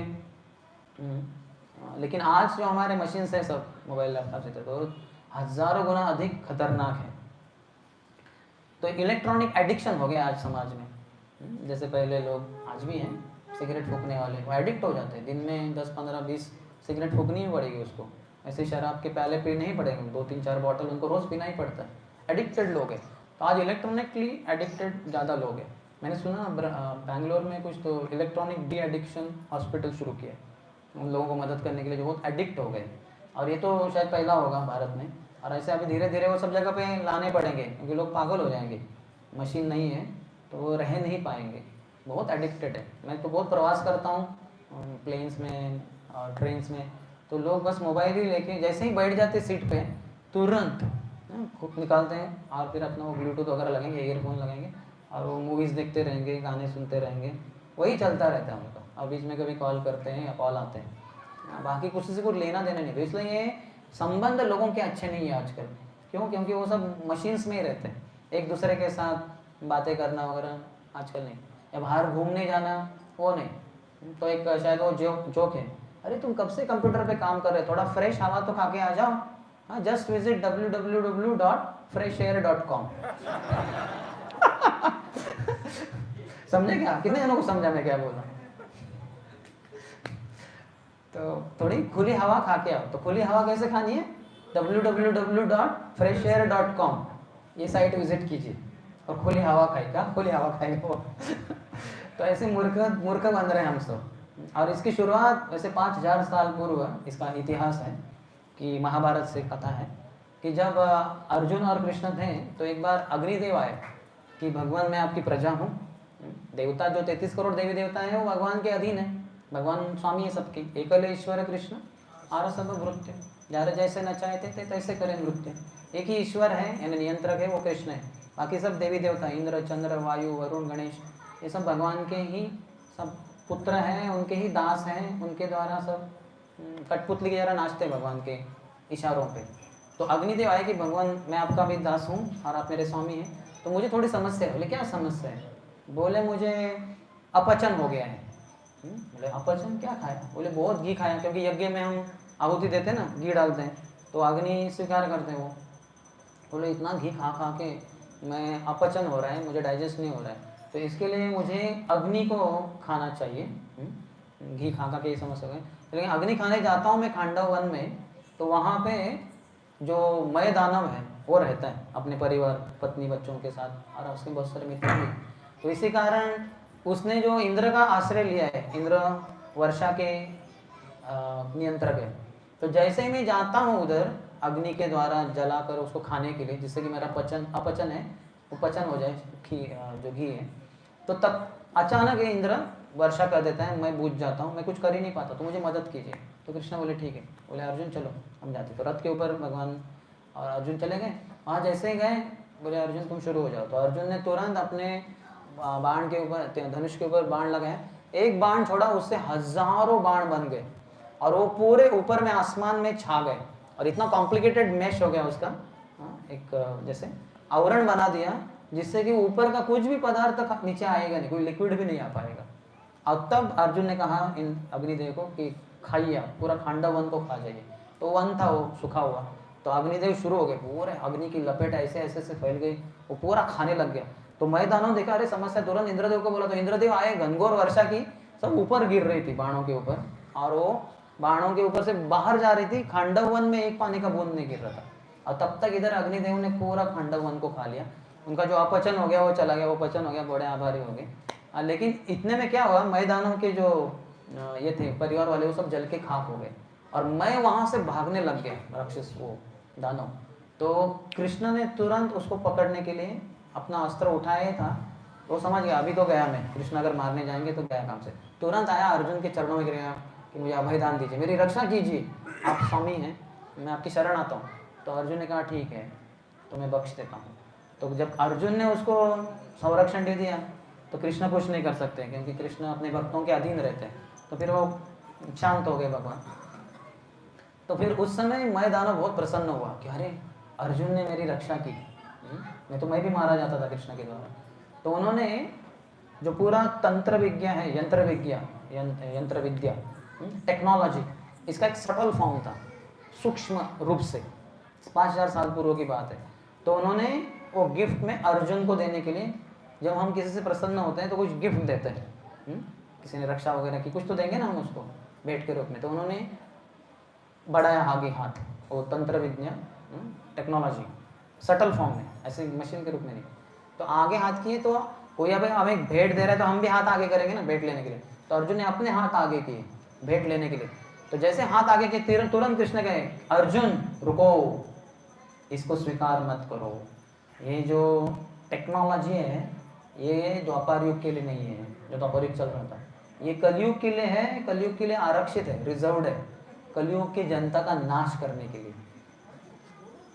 लेकिन आज जो हमारे मशीन है सब मोबाइल लैपटॉप से, तो हज़ारों गुना अधिक खतरनाक है। तो इलेक्ट्रॉनिक एडिक्शन हो गया आज समाज में। जैसे पहले लोग, आज भी हैं सिगरेट फूकने वाले, वो एडिक्ट हो जाते हैं, दिन में 10-15-20 सिगरेट फूकनी ही पड़ेगी उसको। ऐसे शराब के प्याले पीने ही पड़ेंगे, 2-3-4 बॉटल उनको रोज़ पीना ही पड़ता है। एडिक्टेड लोग हैं, तो आज इलेक्ट्रॉनिकली एडिक्टेड ज़्यादा लोग हैं। मैंने सुना बैंगलोर में कुछ तो इलेक्ट्रॉनिक डी एडिक्शन हॉस्पिटल शुरू किया उन लोगों को मदद करने के लिए जो बहुत एडिक्ट हो गए, और ये तो शायद पहला होगा भारत में। और ऐसे अभी धीरे धीरे वो सब जगह पे लाने पड़ेंगे, क्योंकि लोग पागल हो जाएंगे, मशीन नहीं है तो वो रह नहीं पाएंगे, बहुत एडिक्टेड है। मैं तो बहुत प्रवास करता हूँ प्लेन्स में और ट्रेन्स में, तो लोग बस मोबाइल ही लेके जैसे ही बैठ जाते सीट पे, तुरंत खुद निकालते हैं और फिर अपना वो ब्लूटूथ वगैरह लगेंगे, ईयरफोन लगेंगे, और वो मूवीज़ देखते रहेंगे, गाने सुनते रहेंगे, वही चलता रहता है उनका। और बीच में कभी कॉल करते हैं या कॉल आते हैं, बाकी किसी से कुछ लेना देना नहीं। तो इसलिए ये संबंध लोगों के अच्छे नहीं है आजकल। क्यों? क्योंकि वो सब मशीन्स में ही रहते हैं, एक दूसरे के साथ बातें करना वगैरह आजकल नहीं, या बाहर घूमने जाना वो नहीं। तो एक शायद वो जोक है, अरे तुम कब से कंप्यूटर पे काम कर रहे हो, थोड़ा फ्रेश हवा तो खा के आ जाओ, हाँ जस्ट विजिट www.freshair.com समझे क्या? कितने जनों को समझा मैं क्या बोल रहा हूँ? तो थोड़ी खुली हवा खा के आओ। तो खुली हवा कैसे खानी है? www.freshair.com ये साइट विजिट कीजिए और खुली हवा खाएगा, खुली हवा खाएगा वो तो ऐसे मूर्ख बन रहे हैं हम सब। और इसकी शुरुआत वैसे 5000 साल पूर्व इसका इतिहास है, कि महाभारत से कथा है कि जब अर्जुन और कृष्ण थे तो एक बार अग्निदेव आए कि भगवान मैं आपकी प्रजा हूँ। देवता जो 33 करोड़ देवी देवता हैं वो भगवान के अधीन है, भगवान स्वामी है सबके, एकल ईश्वर कृष्ण आर सब भृत्य, जारे जैसे नचाए थे तैसे करें नृत्य। एक ही ईश्वर है यानी नियंत्रक है, वो कृष्ण है। बाकी सब देवी देवता, इंद्र चंद्र वायु वरुण गणेश, ये सब भगवान के ही सब पुत्र हैं, उनके ही दास हैं, उनके द्वारा सब कठपुतली की तरह नाचते भगवान के इशारों पे। तो अग्निदेव आए कि भगवान मैं आपका भी दास हूँ और आप मेरे स्वामी हैं, तो मुझे थोड़ी समस्या है। बोले क्या समस्या है? बोले मुझे अपचन हो गया है। बोले अपचन क्या खाया? बोले बहुत घी खाया, क्योंकि यज्ञ में हम आहुति देते हैं ना, घी डालते हैं तो अग्नि स्वीकार करते हैं वो। बोले इतना घी खा खा के मैं अपचन हो रहा है, मुझे डाइजेस्ट नहीं हो रहा है, तो इसके लिए मुझे अग्नि को खाना चाहिए। घी खा खा के ये समस्या है। लेकिन अग्नि खाने जाता हूँ मैं खांडव वन में, तो वहाँ पे जो मय दानव है वो रहता है अपने परिवार पत्नी बच्चों के साथ, और उसके बहुत सारे मित्र भी। तो इसी कारण उसने जो इंद्र का आश्रय लिया है, इंद्र वर्षा के नियंत्रक है, तो जैसे ही मैं जाता हूँ उधर अग्नि के द्वारा जलाकर उसको खाने के लिए, जिससे कि मेरा अपचन है वो पचन हो जाए, जो घी है, तो तब अचानक ये इंद्र वर्षा कर देता है, मैं बूझ जाता हूँ, मैं कुछ कर ही नहीं पाता, तो मुझे मदद कीजिए। तो कृष्ण बोले ठीक है। बोले अर्जुन चलो हम जाते। तो रथ के ऊपर भगवान और अर्जुन चले गए। वहाँ जैसे ही गए, बोले अर्जुन तुम शुरू हो जाओ। तो अर्जुन ने तुरंत अपने बाण के ऊपर, धनुष के ऊपर बाण लगाया। एक बाण छोड़ा, उससे हजारों बाण बन गए और वो पूरे ऊपर में आसमान में छा गए, और इतना कॉम्प्लिकेटेड मैश हो गया उसका, एक जैसे आवरण बना दिया, जिससे कि ऊपर का कुछ भी पदार्थ नीचे आएगा नहीं, कोई लिक्विड भी नहीं आ पाएगा। और तब अर्जुन ने कहा इन अग्निदेव को कि खाइए, पूरा खांडव वन को खा जाइए। तो वन था वो सूखा हुआ, तो अग्निदेव शुरू हो गए, पूरे अग्नि की लपेट ऐसे ऐसे से फैल गई, वो पूरा खाने लग गया। तो मैं दानव देखा, अरे समस्या, तुरंत इंद्रदेव को बोला। तो इंद्रदेव आए, घनघोर वर्षा की सब ऊपर गिर रही थी बाणों के ऊपर, और वो बाणों के ऊपर से बाहर जा रही थी। खांडव वन में एक पानी का बूंद नहीं गिर रहा था। और तब तक इधर अग्निदेव ने पूरा खांडव वन को खा लिया। उनका जो अपचन हो गया वो चला गया, वो पचन हो गया, बड़े आभारी हो गए। लेकिन इतने में क्या हुआ, मैदानों के जो ये थे परिवार वाले, वो सब जल के खाक हो गए, और मैं वहां से भागने लग गया, राक्षस वो दानव। तो कृष्ण ने तुरंत उसको पकड़ने के लिए अपना अस्त्र उठाया था। वो समझ गया अभी तो गया मैं, कृष्ण अगर मारने जाएंगे तो गया काम से। तुरंत आया, अर्जुन के चरणों में गिर गया कि मुझे अभय दान दीजिए, मेरी रक्षा कीजिए, आप स्वामी हैं, मैं आपकी शरण आता हूँ। तो अर्जुन ने कहा ठीक है, तो मैं बख्श देता हूँ। तो जब अर्जुन ने उसको संरक्षण दे दिया, तो कृष्ण कुछ नहीं कर सकते, क्योंकि कृष्ण अपने भक्तों के अधीन रहते हैं। तो फिर वो शांत हो गए भगवान। तो फिर उस समय मैं दानव बहुत प्रसन्न हुआ कि अरे अर्जुन ने मेरी रक्षा की, नहीं तो मैं भी मारा जाता था कृष्ण के द्वारा। तो उन्होंने जो पूरा तंत्र विद्या है, यंत्र विद्या, टेक्नोलॉजी, इसका एक सटल फॉर्म था, सूक्ष्म रूप से, 5000 साल पूर्व की बात है। तो उन्होंने वो गिफ्ट में अर्जुन को देने के लिए, जब हम किसी से प्रसन्न होते हैं तो कुछ गिफ्ट देते हैं, किसी ने रक्षा वगैरह की, कुछ तो देंगे ना हम उसको भेंट के रूप में। तो उन्होंने बढ़ाया आगे हाथ, वो तंत्र विद्या टेक्नोलॉजी सटल फॉर्म में, ऐसे मशीन के रूप में नहीं। तो आगे हाथ किए, तो कोई अब हमें भेंट दे रहा है तो हम भी हाथ आगे करेंगे ना भेंट लेने के लिए। तो अर्जुन ने अपने हाथ आगे किए भेंट लेने के लिए। तो जैसे हाथ आगे किए, तुरंत कृष्ण कहे अर्जुन रुको, इसको स्वीकार मत करो, ये जो टेक्नोलॉजी है ये द्वापर युग के लिए नहीं है, जो द्वापर युग चल रहा था, ये कलयुग के लिए है, कलयुग के लिए आरक्षित है, रिजर्व्ड है, कलयुग की जनता का नाश करने के लिए,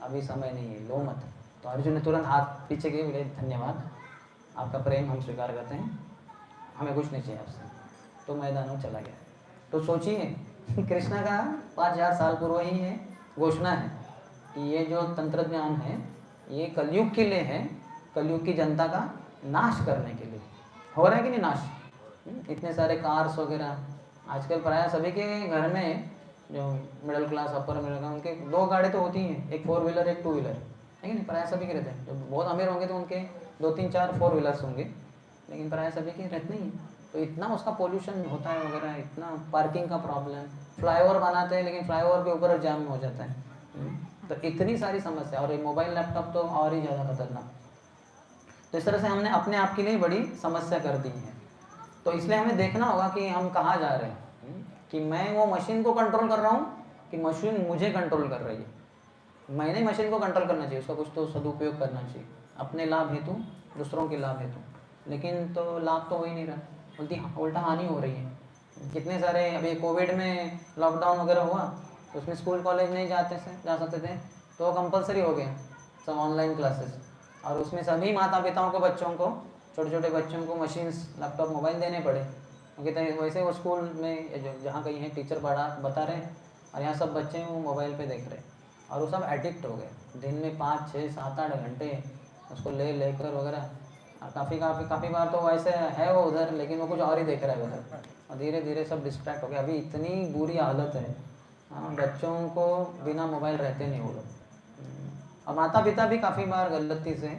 अभी समय नहीं है, लो मत। तो अर्जुन ने तुरंत हाथ पीछे किए, बोले धन्यवाद, आपका प्रेम हम स्वीकार करते हैं, हमें कुछ नहीं चाहिए आपसे। तो मैदानों चला गया। तो सोचिए कृष्ण का 5000 साल पूर्व ही है घोषणा है कि ये जो तंत्रज्ञान है ये कलयुग के लिए है, कलयुग की जनता का नाश करने के लिए। हो रहा है कि नहीं नाश? इतने सारे कार्स वगैरह आजकल प्राय सभी के घर में, जो middle class upper middle class, उनके 2 गाड़ी तो होती हैं, एक 4 व्हीलर एक 2 व्हीलर, है नहीं? प्राय सभी के रहते हैं। जो बहुत अमीर होंगे तो उनके 2 3 4 4 व्हीलर्स होंगे, लेकिन प्राय सभी के रहते नहीं। तो इतना उसका पोल्यूशन होता है वगैरह, इतना पार्किंग का प्रॉब्लम, फ्लाईओवर बनाते हैं लेकिन फ्लाईओवर के ऊपर जाम हो जाता है। तो इतनी सारी समस्या, और ये मोबाइल लैपटॉप तो और ही ज़्यादा खतरनाक। तो इस तरह से हमने अपने आप के लिए बड़ी समस्या कर दी है। तो इसलिए हमें देखना होगा कि हम कहाँ जा रहे हैं, कि मैं वो मशीन को कंट्रोल कर रहा हूँ कि मशीन मुझे कंट्रोल कर रही है। मैंने मशीन को कंट्रोल करना चाहिए, उसका कुछ तो सदुपयोग करना चाहिए, अपने लाभ हेतु, दूसरों के लाभ हेतु। लेकिन तो लाभ तो हो ही नहीं रहा, उल्टा हानि हो रही है। कितने सारे, अभी कोविड में लॉकडाउन वगैरह हुआ तो उसमें स्कूल कॉलेज नहीं जा सकते थे, तो कंपलसरी हो गया सब ऑनलाइन क्लासेस। और उसमें सभी माता पिताओं को बच्चों को, छोटे छोटे बच्चों को मशीन्स, लैपटॉप, मोबाइल देने पड़े, क्योंकि वैसे वो स्कूल में जहाँ कहीं है टीचर बता रहे हैं और यहाँ सब बच्चे वो मोबाइल पे देख रहे हैं और वो सब एडिक्ट हो गए। दिन में 5, 6, 7, 8 घंटे उसको लेकर वगैरह। और काफ़ी बार तो वैसे है वो उधर, लेकिन वो कुछ और ही देख रहा है उधर, और धीरे धीरे सब डिस्ट्रैक्ट हो गया। अभी इतनी बुरी हालत है, हाँ, बच्चों को बिना मोबाइल रहते नहीं वो लोग। और माता पिता भी काफ़ी बार गलती से,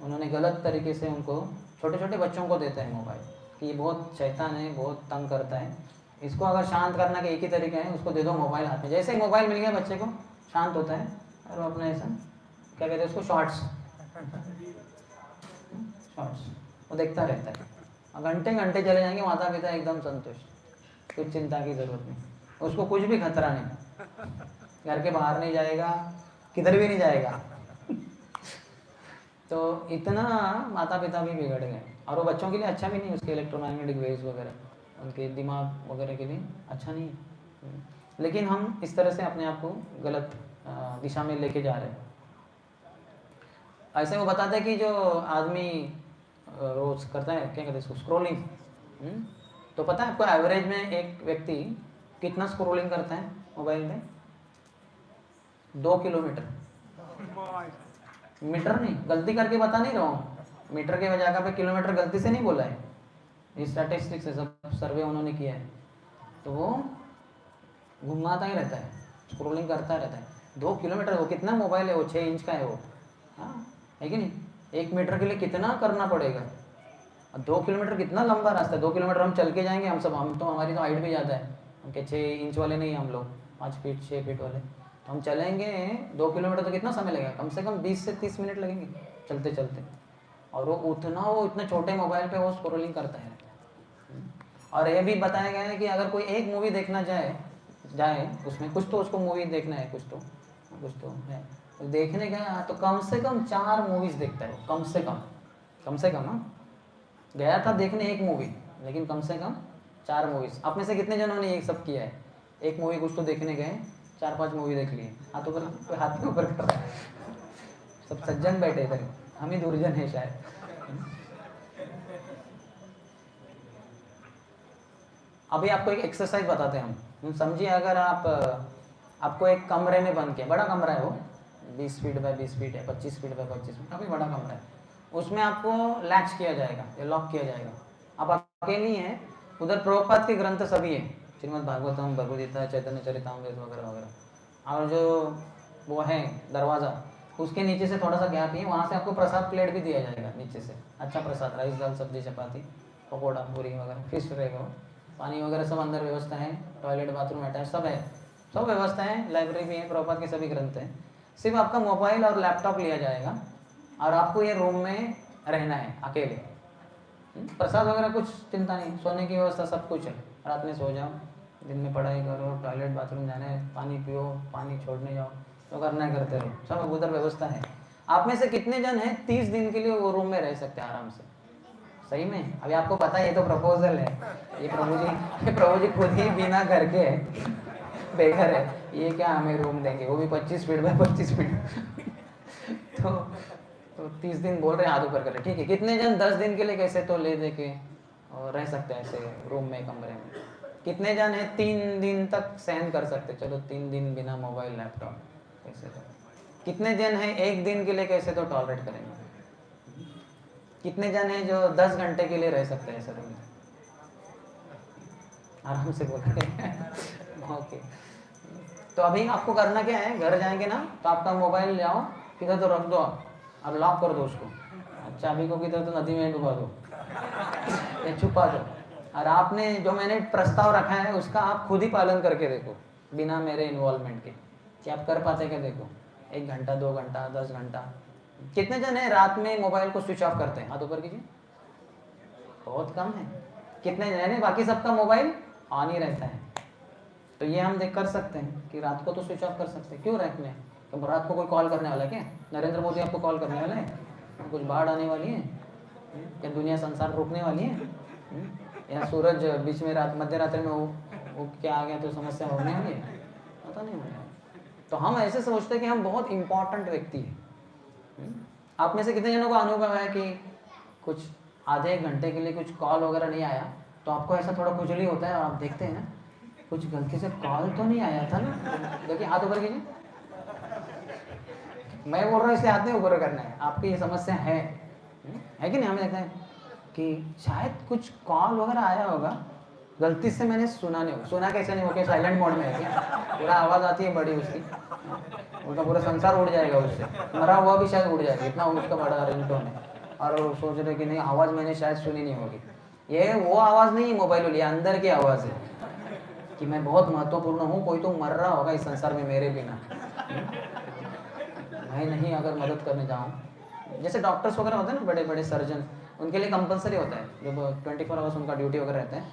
उन्होंने गलत तरीके से उनको, छोटे छोटे बच्चों को देते हैं मोबाइल कि ये बहुत शैतान है, बहुत तंग करता है, इसको अगर शांत करना के एक ही तरीका है, उसको दे दो मोबाइल हाथ में। जैसे ही मोबाइल मिल गया बच्चे को, शांत होता है और वो अपना ऐसा, क्या कहते हैं उसको, शॉर्ट्स वो देखता रहता है। और घंटे घंटे चले जाएंगे, माता पिता एकदम संतुष्ट, कुछ चिंता की ज़रूरत नहीं, उसको कुछ भी खतरा नहीं, घर के बाहर नहीं जाएगा, किधर भी नहीं जाएगा। तो इतना माता पिता भी बिगड़ गए, और वो बच्चों के लिए अच्छा भी नहीं, उसके इलेक्ट्रोमैग्नेटिक वेव्स वगैरह उनके दिमाग वगैरह के लिए अच्छा नहीं है। लेकिन हम इस तरह से अपने आप को गलत दिशा में लेके जा रहे हैं। ऐसे वो बताते हैं कि जो आदमी रोज करता है, क्या कहते हैं इसको, स्क्रोलिंग, तो पता है आपको एवरेज में एक व्यक्ति कितना स्क्रोलिंग करता है मोबाइल में? 2 किलोमीटर। मीटर नहीं, गलती करके बता नहीं रहा हूँ, मीटर के जगह पे किलोमीटर गलती से नहीं बोला है, ये स्टैटिस्टिक्स है, सब सर्वे उन्होंने किया है। तो वो घुमाता ही रहता है, स्क्रोलिंग करता रहता है 2 किलोमीटर। वो कितना मोबाइल है वो, 6 इंच का है वो, हाँ है कि नहीं? 1 मीटर के लिए कितना करना पड़ेगा, 2 किलोमीटर कितना लंबा रास्ता है। 2 किलोमीटर हम चल के जाएंगे, हम तो हमारी तो हाइट भी ज़्यादा है, हम क्या 6 इंच वाले नहीं, हम लोग 5 फीट 6 फीट वाले, तो हम चलेंगे 2 किलोमीटर तो कितना समय लगेगा, कम से कम 20 से 30 मिनट लगेंगे चलते चलते। और वो इतने छोटे मोबाइल पे वो स्क्रोलिंग करता है। और ये भी बताया गया है कि अगर कोई एक मूवी देखना जाए उसमें कुछ तो उसको मूवी देखना है, कुछ तो है, तो देखने गया तो कम से कम 4 मूवीज़ देखता है वो, कम से कम। हाँ, गया था देखने एक मूवी, लेकिन कम से कम 4 मूवीज़। आप में से कितने जनों ने ये सब किया है? एक मूवी कुछ तो देखने गए, 4-5 मूवी देख लिए, हाथ ऊपर, हाथ के ऊपर कर रहा है। सब सज्जन बैठे थे, हम ही दुर्जन है शायद। अभी आपको एक एक्सरसाइज बताते हैं हम। समझिए अगर आपको एक कमरे में बंद किया, बड़ा कमरा है वो, 20 फीट बाय 20 फीट है, 25 फीट बाय 25 फीट, काफ़ी बड़ा कमरा है। उसमें आपको लैच किया जाएगा या लॉक किया जाएगा, आप अकेली हैं। उधर प्रभुपाद के ग्रंथ सभी हैं, श्रीमद् भागवतम, भगवद गीता, चैतन्य चरितामृत वगैरह वगैरह। और जो वो है दरवाज़ा, उसके नीचे से थोड़ा सा गैप है, वहाँ से आपको प्रसाद प्लेट भी दिया जाएगा नीचे से, अच्छा प्रसाद, राइस दाल सब्जी चपाती पकौड़ा पूरी वगैरह, फिश रहेगा, पानी वगैरह सब अंदर व्यवस्था है, टॉयलेट बाथरूम अटैच सब है, सब व्यवस्था है, लाइब्रेरी भी है, प्रभुपाद के सभी ग्रंथ हैं। सिर्फ आपका मोबाइल और लैपटॉप लिया जाएगा और आपको ये रूम में रहना है अकेले। प्रसाद वगैरह कुछ चिंता नहीं, सोने की व्यवस्था सब कुछ है, रात में सो जाओ, दिन में पढ़ाई करो, टॉयलेट बाथरूम जाना है, पानी पियो, पानी छोड़ने जाओ, तो करना है करते रहो, सब उधर व्यवस्था है। आप में से कितने जन हैं 30 दिन के लिए वो रूम में रह सकते हैं आराम से? सही में? अभी आपको पता है ये तो प्रपोजल है, ये प्रभु जी खुद ही बिना घर के बेघर है, ये क्या हमें रूम देंगे, वो भी 25 फीट बाय 25 फीट। तो 30 दिन बोल रहे हैं, हाथ ऊपर कर रहे, ठीक है। कितने जन 10 दिन के लिए कैसे तो ले दे के और रह सकते हैं ऐसे रूम में, कमरे में? कितने जन है 3 दिन तक सहन कर सकते? चलो 3 दिन बिना मोबाइल लैपटॉप कैसे तो? कितने जन है 1 दिन के लिए कैसे तो टॉलरेट करेंगे? कितने जन है जो 10 घंटे के लिए रह सकते हैं ऐसे रूम में? आराम से बोल रहे हैं। ओके, तो अभी आपको करना क्या है, घर जाएंगे ना तो आपका मोबाइल ले आओ, किधर तो रख दो और लॉक कर दो उसको, चाबी को किधर तो नदी में डुबा दो या छुपा दो। और आपने जो मैंने प्रस्ताव रखा है उसका आप खुद ही पालन करके देखो, बिना मेरे इन्वॉल्वमेंट के, कि आप कर पाते क्या देखो। 1 घंटा, 2 घंटा, 10 घंटा। कितने जन है रात में मोबाइल को स्विच ऑफ करते हैं? हाथ ऊपर कीजिए। बहुत कम है। कितने जन है बाकी सबका मोबाइल ऑन ही रहता है? तो ये हम देख कर सकते हैं कि रात को तो स्विच ऑफ कर सकते हैं, क्यों रखने हैं? तो रात को कोई कॉल करने वाला है क्या? नरेंद्र मोदी आपको कॉल करने वाला है? कुछ बाढ़ आने वाली है क्या? दुनिया संसार रुकने वाली है? या सूरज बीच में रात मध्य रात्रि में वो क्या आ गया तो समस्या होने होगी, पता नहीं होगा। तो हम ऐसे सोचते हैं कि हम बहुत इंपॉर्टेंट व्यक्ति हैं। आप में से कितने जनों को अनुभव है कि कुछ आधे एक घंटे के लिए कुछ कॉल वगैरह नहीं आया तो आपको ऐसा थोड़ा खुजली होता है और आप देखते हैं ना कुछ गलती से कॉल तो नहीं आया था ना? देखिए हाथ ऊपर कीजिए। मैं बोल रहा हूँ इसलिए हाथ नहीं ऊपर करना है, आपकी ये समस्या है कि नहीं? हमें लगता है कि शायद कुछ कॉल वगैरह आया होगा, गलती से मैंने सुना नहीं। सुना कैसे नहीं? ओके साइलेंट मोड में है क्या? पूरा आवाज़ आती है बड़ी उसकी, उनका पूरा संसार उड़ जाएगा उससे, मरा हुआ भी शायद उड़ जाएगा, इतना उसका बड़ा रिंगटोन है। और वो सोच रहे कि नहीं आवाज़ मैंने शायद सुनी नहीं होगी। ये वो आवाज़ नहीं है मोबाइल वाली, अंदर की आवाज़ है कि मैं बहुत महत्वपूर्ण हूँ, कोई तो मर रहा होगा इस संसार में मेरे बिना, मैं नहीं अगर मदद करने जाऊँ। जैसे डॉक्टर्स वगैरह होते हैं ना, बड़े बड़े सर्जन, उनके लिए कंपलसरी होता है जब 24 आवर्स उनका ड्यूटी वगैरह रहता है,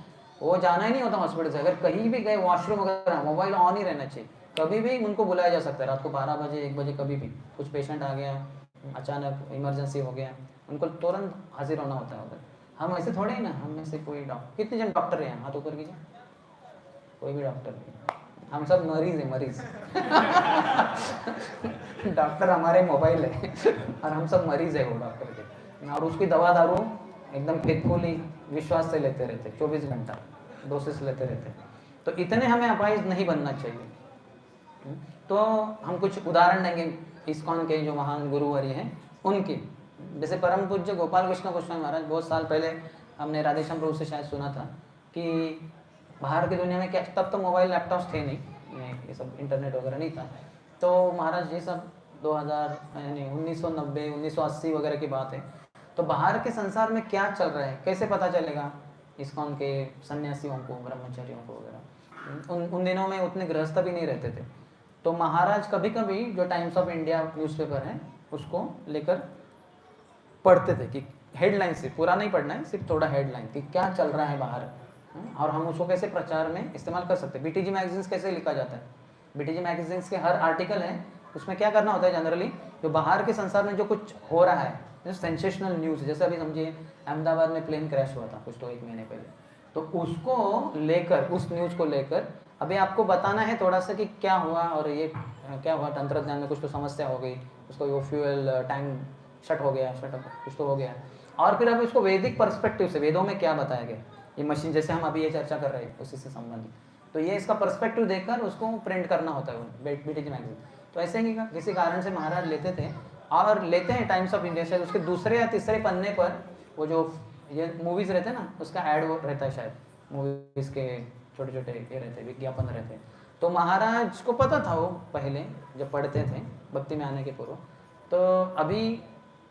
वो जाना ही नहीं होता हॉस्पिटल से। अगर कहीं भी गए वॉशरूम वगैरह, मोबाइल ऑन ही रहना चाहिए। कभी भी उनको बुलाया जा सकता है, रात को 12 बजे 1 बजे, कभी भी कुछ पेशेंट आ गया, अचानक इमरजेंसी हो गया, उनको तुरंत हाजिर होना होता है उधर। हम ऐसे थोड़े ही ना, हम में से कोई डॉक्टर, कितने जन डॉक्टर हैं हाथ ऊपर कीजिए? कोई भी डॉक्टर नहीं, हम सब मरीज हैं, मरीज। डॉक्टर हमारे मोबाइल है और हम सब मरीज है वो डॉक्टर के, और उसकी दवा दारू एकदम फेथफुली विश्वास से लेते रहते, 24 घंटा डोसेस लेते रहते। तो इतने हमें अपाहिज नहीं बनना चाहिए। तो हम कुछ उदाहरण देंगे इस्कॉन के जो महान गुरुवर्य हैं उनके। जैसे परम पूज्य गोपाल कृष्ण गोस्वामी महाराज, बहुत साल पहले हमने राधेश्याम प्रभु से शायद सुना था कि बाहर की दुनिया में क्या, तब तो मोबाइल लैपटॉप्स थे नहीं, ये सब इंटरनेट वगैरह नहीं था। तो महाराज ये सब 2000 यानी 1990 1980 वगैरह की बात है। तो बाहर के संसार में क्या चल रहा है कैसे पता चलेगा इस्कॉन के सन्यासियों को, ब्रह्मचारियों को वगैरह। उन दिनों में उतने गृहस्थ भी नहीं रहते थे। तो महाराज कभी कभी जो टाइम्स ऑफ इंडिया न्यूज़पेपर है उसको लेकर पढ़ते थे कि हेडलाइन से, पूरा नहीं पढ़ना है, सिर्फ थोड़ा हेडलाइन कि क्या चल रहा है बाहर, और हम उसको कैसे प्रचार में इस्तेमाल कर सकते हैं। बीटीजी मैगजीन्स कैसे लिखा जाता है, बीटीजी मैगजीन्स के हर आर्टिकल है उसमें क्या करना होता है जनरली, जो बाहर के संसार में जो कुछ हो रहा है, जो सेंसेशनल न्यूज़, जैसे अभी समझिए अहमदाबाद में प्लेन क्रैश हुआ था कुछ तो 1 महीने पहले, तो उसको लेकर, उस न्यूज़ को लेकर अभी आपको बताना है थोड़ा सा कि क्या हुआ और ये क्या हुआ, तंत्रज्ञान में कुछ तो समस्या हो गई, उसको वो फ्यूल टैंक शट हो गया, शट कुछ तो हो गया, और फिर अब इसको वैदिक पर्सपेक्टिव से, वेदों में क्या बताया गया, ये मशीन जैसे हम अभी ये चर्चा कर रहे हैं उसी से संबंधित, तो ये इसका पर्सपेक्टिव देखकर उसको प्रिंट करना होता है बीटीजी मैगजीन। तो ऐसे ही किसी कारण से महाराज लेते थे और लेते हैं टाइम्स ऑफ इंडिया से, उसके दूसरे या तीसरे पन्ने पर वो जो ये मूवीज़ रहते हैं ना उसका ऐड वो रहता है, शायद मूवीज़ के छोटे छोटे ये रहते हैं, विज्ञापन रहते हैं। तो महाराज को पता था वो पहले जब पढ़ते थे भक्ति में आने के पूर्व, तो अभी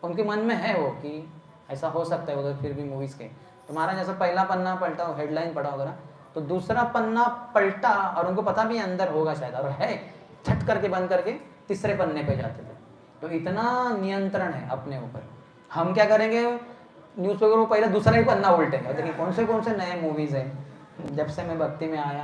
उनके मन में है वो कि ऐसा हो सकता है उधर फिर भी मूवीज़ के। तो महाराज ऐसा पहला पन्ना पलटा, हेडलाइन पढ़ा वगैरह, तो दूसरा पन्ना पलटा और उनको पता भी अंदर होगा शायद, और है, छट करके बंद करके तीसरे पन्ने पे जाते थे। तो इतना नियंत्रण है अपने ऊपर। हम क्या करेंगे, न्यूज़पेपर को पहले दूसरा ही पन्ना उल्टेंगे, देखिए कौन से नए मूवीज़ हैं। जब से मैं भक्ति में आया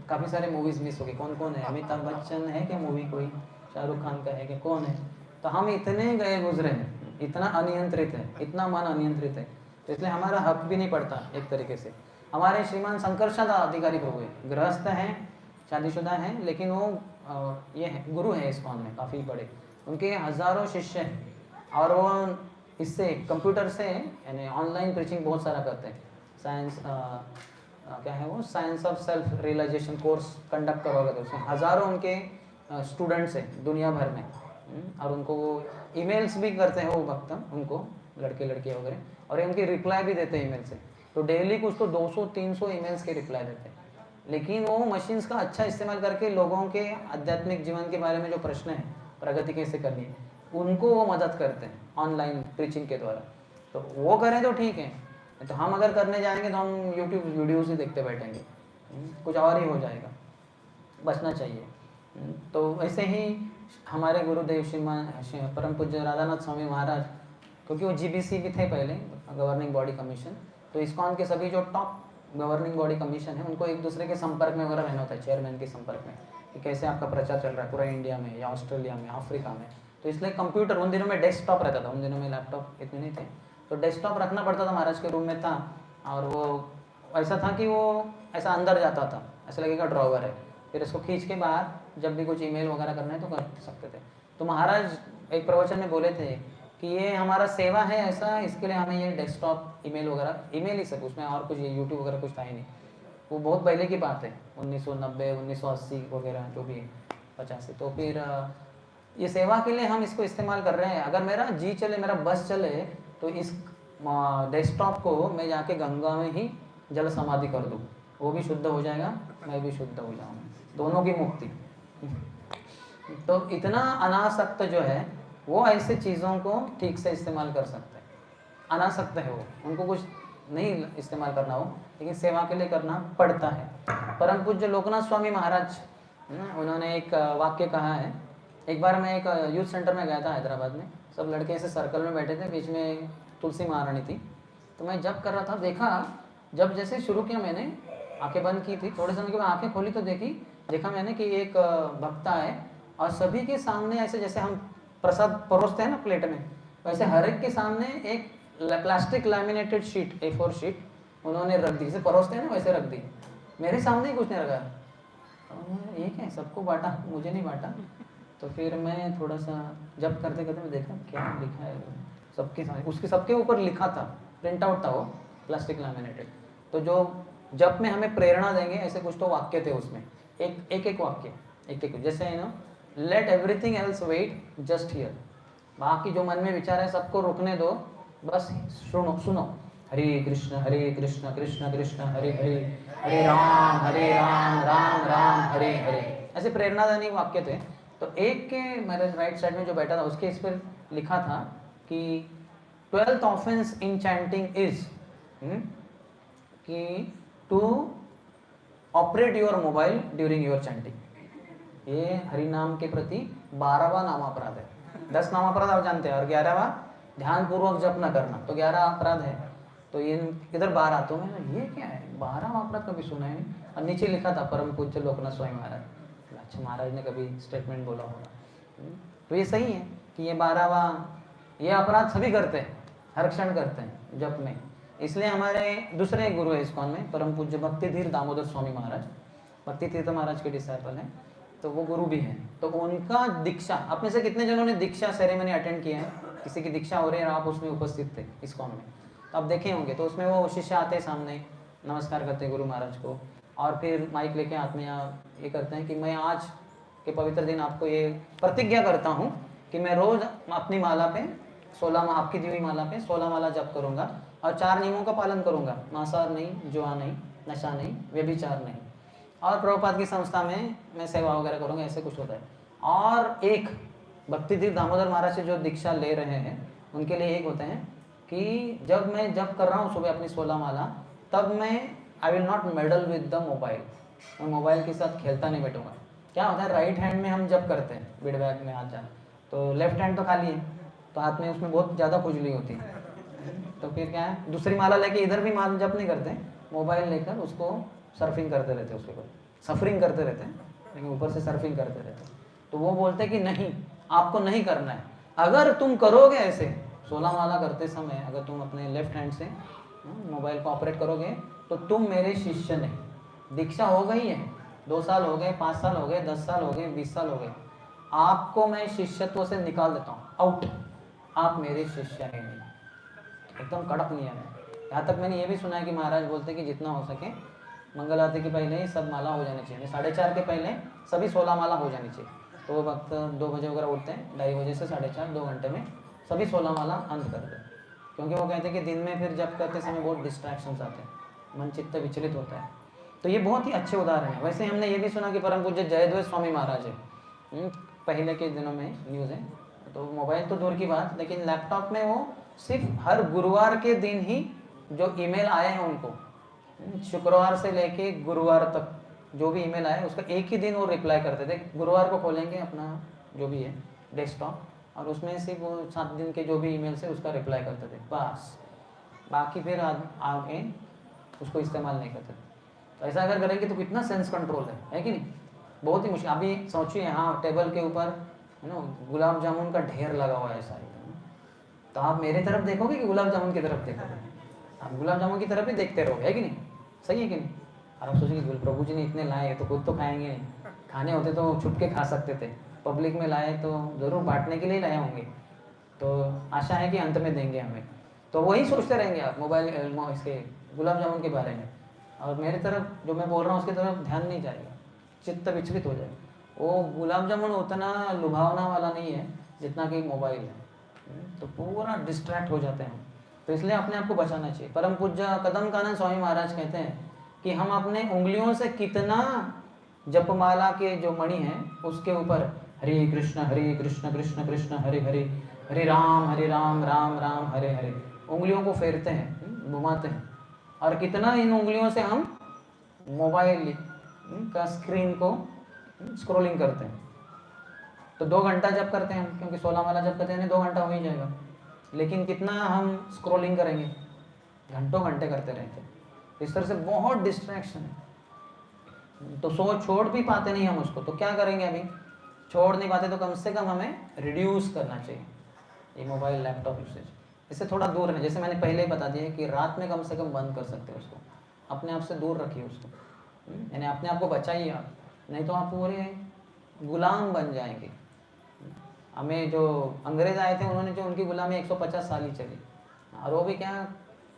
काफ़ी सारे मूवीज़ मिस हो गए। कौन कौन है, अमिताभ बच्चन है कि मूवी कोई, शाहरुख खान का है कि कौन है। तो हम इतने गए गुजरे हैं, इतना अनियंत्रित है, इतना मन अनियंत्रित है, तो इसलिए हमारा हक भी नहीं पड़ता एक तरीके से। हमारे श्रीमान शंकरशा अधिकारी प्रभु है, गृहस्थ हैं, शादीशुदा हैं, लेकिन वो ये है, गुरु है इस्कॉन में काफ़ी बड़े, उनके हज़ारों शिष्य हैं, और वो इससे कंप्यूटर से यानी ऑनलाइन प्रीचिंग बहुत सारा करते हैं। साइंस क्या है वो, science of self realisation course conduct करवाते थे उसमें, हज़ारों उनके स्टूडेंट्स हैं दुनिया भर में। और उनको वो ईमेल्स भी करते हैं वो भक्त, उनको लड़के लड़कियाँ वगैरह, और उनकी रिप्लाई भी देते हैं ईमेल से। तो डेली कुछ तो 200-300 ईमेल्स के रिप्लाई देते हैं। लेकिन वो मशीन्स का अच्छा इस्तेमाल करके लोगों के आध्यात्मिक जीवन के बारे में जो प्रश्न है, प्रगति कैसे करनी है, उनको वो मदद करते हैं ऑनलाइन प्रीचिंग के द्वारा। तो वो करें तो ठीक है, तो हम अगर करने जाएंगे तो हम यूट्यूब वीडियोज़ ही देखते बैठेंगे, कुछ और ही हो जाएगा। बचना चाहिए। तो ऐसे ही हमारे गुरुदेव श्रीमान परम पूज्य राधानाथ स्वामी महाराज, क्योंकि वो जीबीसी भी थे पहले, गवर्निंग बॉडी कमीशन, तो इस्कॉन के सभी जो टॉप गवर्निंग बॉडी कमीशन है उनको एक दूसरे के संपर्क में वगैरह रहना होता है, चेयरमैन के संपर्क में, कि कैसे आपका प्रचार चल रहा है पूरा इंडिया में या ऑस्ट्रेलिया में, अफ्रीका में। तो इसलिए कंप्यूटर, उन दिनों में डेस्कटॉप रहता था, उन दिनों में लैपटॉप इतने नहीं थे, तो डेस्कटॉप रखना पड़ता था, महाराज के रूम में था, और वो ऐसा था कि वो ऐसा अंदर जाता था, ऐसा लगेगा ड्रॉवर है, फिर इसको खींच के बाहर जब भी कुछ ईमेल वगैरह करना है तो कर सकते थे। तो महाराज एक प्रवचन में बोले थे कि ये हमारा सेवा है ऐसा, इसके लिए हमें ये डेस्कटॉप ईमेल वगैरह, ईमेल ही सब, उसमें और कुछ यूट्यूब वगैरह कुछ था ही नहीं। वो बहुत पहले की बात है, 1990 1980 वगैरह जो भी 85। तो फिर ये सेवा के लिए हम इसको इस्तेमाल कर रहे हैं। अगर मेरा जी चले, मेरा बस चले, तो इस डेस्कटॉप को मैं जाके गंगा में ही जल समाधि कर दूँ, वो भी शुद्ध हो जाएगा, मैं भी शुद्ध हो जाऊँगा, दोनों की मुक्ति। तो इतना अनासक्त जो है वो ऐसे चीज़ों को ठीक से इस्तेमाल कर सकते हैं। अनासक्त है वो, उनको कुछ नहीं इस्तेमाल करना हो, लेकिन सेवा के लिए करना पड़ता है। परम पूज्य लोकनाथ स्वामी महाराज उन्होंने एक वाक्य कहा है। एक बार मैं एक यूथ सेंटर में गया था हैदराबाद में, सब लड़के ऐसे सर्कल में बैठे थे, बीच में तुलसी महारानी थी। तो मैं जब कर रहा था, देखा जब जैसे शुरू किया मैंने, आंखें बंद की थी, थोड़े समय के बाद आंखें खोली तो देखा मैंने कि एक भक्ता है और सभी के सामने ऐसे जैसे हम प्रसाद परोसते हैं ना प्लेट में, वैसे हर एक के सामने एक plastic laminated sheet, A4 sheet उन्होंने रख दी, जैसे परोसते हैं ना वैसे रख दी। मेरे सामने ही कुछ नहीं रखा, ये क्या है, सबको बांटा, मुझे नहीं बांटा। तो फिर मैं थोड़ा सा जब करते करते मैं देखा क्या लिखा है सबके सामने, उसके सबके ऊपर लिखा था, प्रिंट आउट था वो प्लास्टिक लैमिनेटेड। तो जो जब में हमें प्रेरणा देंगे ऐसे कुछ तो वाक्य थे उसमें, एक वाक्य, एक जैसे है ना, let everything else wait just here, बाकी जो मन में विचार है सबको रोकने दो, बस सुनो। हरे कृष्ण कृष्ण कृष्ण हरे हरे, हरे राम राम राम हरे हरे, ऐसे प्रेरणादायी वाक्य थे। तो एक के मेरे राइट साइड में जो बैठा था उसके इस पर लिखा था कि 12th offence in chanting is कि to operate your mobile during your chanting. ये हरि नाम के प्रति 12वां नामापराध है। 10 नामापराध आप जानते हैं और 11वां ध्यान पूर्वक जप न करना, तो 11 अपराध है। तो ये इधर 12, तो मैं ये क्या है 12वां अपराध कभी सुना है नहीं। और नीचे लिखा था परम पूज्य लोकनाथ स्वामी महाराज, अच्छा महाराज ने कभी स्टेटमेंट बोला होगा। तो ये सही है कि ये 12वां, ये अपराध सभी करते हैं, हर क्षण करते हैं जप में। इसलिए हमारे दूसरे गुरु है इस्कॉन में, परम पूज्य भक्ति धीर दामोदर स्वामी महाराज, भक्ति तीर्थ महाराज के डिसाइपल हैं, तो वो गुरु भी हैं। तो उनका दीक्षा, अपने से कितने जनों ने दीक्षा सेरेमनी अटेंड किया है, किसी की दीक्षा हो रही है आप उसमें उपस्थित थे इस्कॉन में, तो आप देखे होंगे। तो उसमें वो शिष्य आते सामने, नमस्कार करते हैं गुरु महाराज को, और फिर माइक लेके हाथ में ये करते हैं कि मैं आज के पवित्र दिन आपको ये प्रतिज्ञा करता हूँ कि मैं रोज अपनी माला पे 16 आपकी दी हुई माला पे 16 माला जप करूँगा और 4 नियमों का पालन करूँगा, मांसाहार नहीं, जुआ नहीं, नशा नहीं, व्यभिचार नहीं, और प्रभुपाद की संस्था में मैं सेवा वगैरह करूँगा, ऐसे कुछ होता है। और एक भक्ति धीर दामोदर महाराज से जो दीक्षा ले रहे हैं उनके लिए एक होते हैं कि जब मैं जप कर रहा हूँ सुबह अपनी 16 माला, तब मैं I will not medal with the mobile, मैं मोबाइल के साथ खेलता नहीं बैठूंगा। क्या होता है, राइट हैंड में हम जप करते हैं, बिड बैग में हाथ जाना, तो लेफ्ट हैंड तो खाली है, तो हाथ में उसमें बहुत ज़्यादा खुजली होती है। तो फिर क्या है, दूसरी माला लेके इधर भी माला जप नहीं करते, मोबाइल लेकर उसको सर्फिंग करते रहते, उसके ऊपर सफरिंग करते रहते हैं, लेकिन ऊपर से सर्फिंग करते रहते हैं। तो वो बोलते हैं कि नहीं, आपको नहीं करना है। अगर तुम करोगे ऐसे 16 माला करते समय, अगर तुम अपने लेफ्ट हैंड से मोबाइल को ऑपरेट करोगे तो तुम मेरे शिष्य नहीं। दीक्षा हो गई है, 2 साल हो गए, 5 साल हो गए, 10 साल हो गए, 20 साल हो गए, आपको मैं शिष्यत्व से निकाल देता हूँ, आउट, आप मेरे शिष्य हैं नहीं। एकदम कड़क नियम है। यहाँ तक मैंने ये भी सुना है कि महाराज बोलते हैं कि जितना हो सके मंगल आरती के पहले ही सब माला हो जानी चाहिए, 4:30 के पहले सभी 16 माला हो जानी चाहिए। तो वो वक्त 2 बजे वगैरह उठते हैं, 2:30 बजे से 4:30, 2 घंटे में सभी 16 माला अंत कर दें, क्योंकि वो कहते हैं कि दिन में फिर जब करते समय बहुत डिस्ट्रैक्शंस आते हैं, मन चित्त विचलित होता है। तो ये बहुत ही अच्छे उदाहरण है। वैसे हमने ये भी सुना कि परम पूज्य जयद्वैत स्वामी महाराज है, पहले के दिनों में न्यूज़ है, तो मोबाइल तो दूर की बात, लेकिन लैपटॉप में वो सिर्फ हर गुरुवार के दिन ही जो ईमेल आए हैं उनको, शुक्रवार से लेके गुरुवार तक जो भी ईमेल आए उसका एक ही दिन वो रिप्लाई करते थे। गुरुवार को खोलेंगे अपना जो भी है डेस्कटॉप, और उसमें सिर्फ वो 7 दिन के जो भी ईमेल से उसका रिप्लाई करते थे बस, बाकी फिर आगे उसको इस्तेमाल नहीं करते थे। तो ऐसा अगर करेंगे तो कितना सेंस कंट्रोल है कि नहीं, बहुत ही मुश्किल। अभी सोचिए, हाँ टेबल के ऊपर है ना गुलाब जामुन का ढेर लगा हुआ है ऐसा, तो आप मेरे तरफ देखोगे कि गुलाब जामुन की तरफ देखोगे? आप गुलाब जामुन की तरफ ही देखते रहोगे, है कि नहीं? सही है कि नहीं? और आप सोचिए प्रभु जी ने इतने लाए तो खुद तो खाएंगे नहीं, खाने होते तो छुप के खा सकते थे, पब्लिक में लाए तो ज़रूर बांटने के लिए लाए होंगे, तो आशा है कि अंत में देंगे हमें। तो वही सोचते रहेंगे आप मोबाइल इसके गुलाब जामुन के बारे में, और मेरी तरफ जो मैं बोल रहा हूँ उसकी तरफ ध्यान नहीं जाएगा, चित्त विचलित हो जाएगा। वो गुलाब जामुन उतना लुभावना वाला नहीं है जितना कि मोबाइल है, तो पूरा डिस्ट्रैक्ट हो जाते हैं। तो इसलिए अपने आप को बचाना चाहिए। परम पूज्य कदम कानन स्वामी महाराज कहते हैं कि हम अपने उंगलियों से कितना जपमाला के जो मणि हैं उसके ऊपर हरे कृष्ण कृष्ण कृष्ण हरे हरे, हरे राम राम राम हरे हरे उंगलियों को फेरते हैं, घुमाते हैं, और कितना इन उंगलियों से हम मोबाइल का स्क्रीन को स्क्रॉलिंग करते हैं। तो 2 घंटा जब करते हैं, क्योंकि 16 माला जब करते हैं 2 घंटा हो ही जाएगा, लेकिन कितना हम स्क्रॉलिंग करेंगे, घंटों घंटे करते रहते हैं। इस तरह से बहुत डिस्ट्रैक्शन है, तो छोड़ भी पाते नहीं हम उसको, तो क्या करेंगे? अभी छोड़ नहीं पाते तो कम से कम हमें रिड्यूस करना चाहिए ये मोबाइल लैपटॉप यूसेज, इससे थोड़ा दूर रहना। जैसे मैंने पहले ही बता दिया कि रात में कम से कम बंद कर सकते हो उसको, अपने आप से दूर रखिए उसको, यानी अपने आप को बचाइए आप, नहीं तो आप पूरे गुलाम बन जाएंगे। हमें जो अंग्रेज आए थे उन्होंने जो उनकी गुलामी 150 साल ही चली, और वो भी क्या,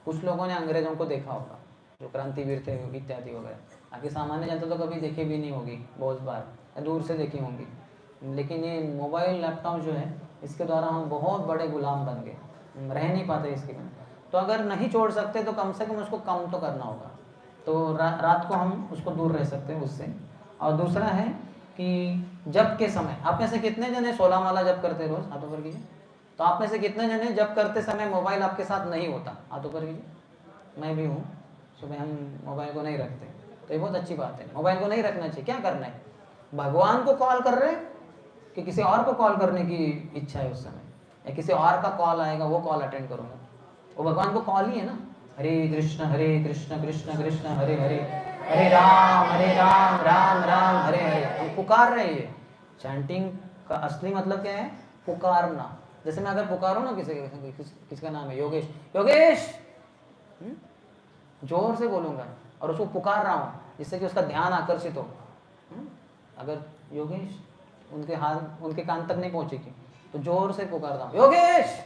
कुछ लोगों ने अंग्रेजों को देखा होगा जो क्रांतिवीर थे इत्यादि वगैरह, बाकी सामान्य जनता तो कभी देखी भी नहीं होगी, बहुत बार दूर से देखी होंगी। लेकिन ये मोबाइल लैपटॉप जो है इसके द्वारा हम बहुत बड़े गुलाम बन गए, रह नहीं पाते इसके बिना। तो अगर नहीं छोड़ सकते तो कम से कम उसको कम तो करना होगा, तो रात को हम उसको दूर रह सकते हैं उससे। और दूसरा है कि जप के समय, आप में से कितने जने 16 माला जप करते रोज? हाथों पर कीजिए। तो आप में से कितने जने जप करते समय मोबाइल आपके साथ नहीं होता? हाथों पर कीजिए। मैं भी हूँ, सुबह हम मोबाइल को नहीं रखते, तो ये बहुत अच्छी बात है, मोबाइल को नहीं रखना चाहिए। क्या करना है? भगवान को कॉल कर रहे हैं कि किसी और को कॉल करने की इच्छा है उस समय, या किसी और का कॉल आएगा वो कॉल अटेंड करूँगा, वो भगवान को कॉल ही है ना। हरे कृष्ण कृष्ण कृष्ण हरे हरे, हरे राम राम राम हरे हरे। हम पुकार रहे हैं। चैंटिंग का असली मतलब क्या है? पुकारना। जैसे मैं अगर पुकारूं ना किसका नाम है योगेश, योगेश जोर से बोलूंगा और उसको पुकार रहा हूँ जिससे कि उसका ध्यान आकर्षित हो। अगर योगेश उनके कान तक नहीं पहुंचेगी तो जोर से पुकारता हूँ योगेश,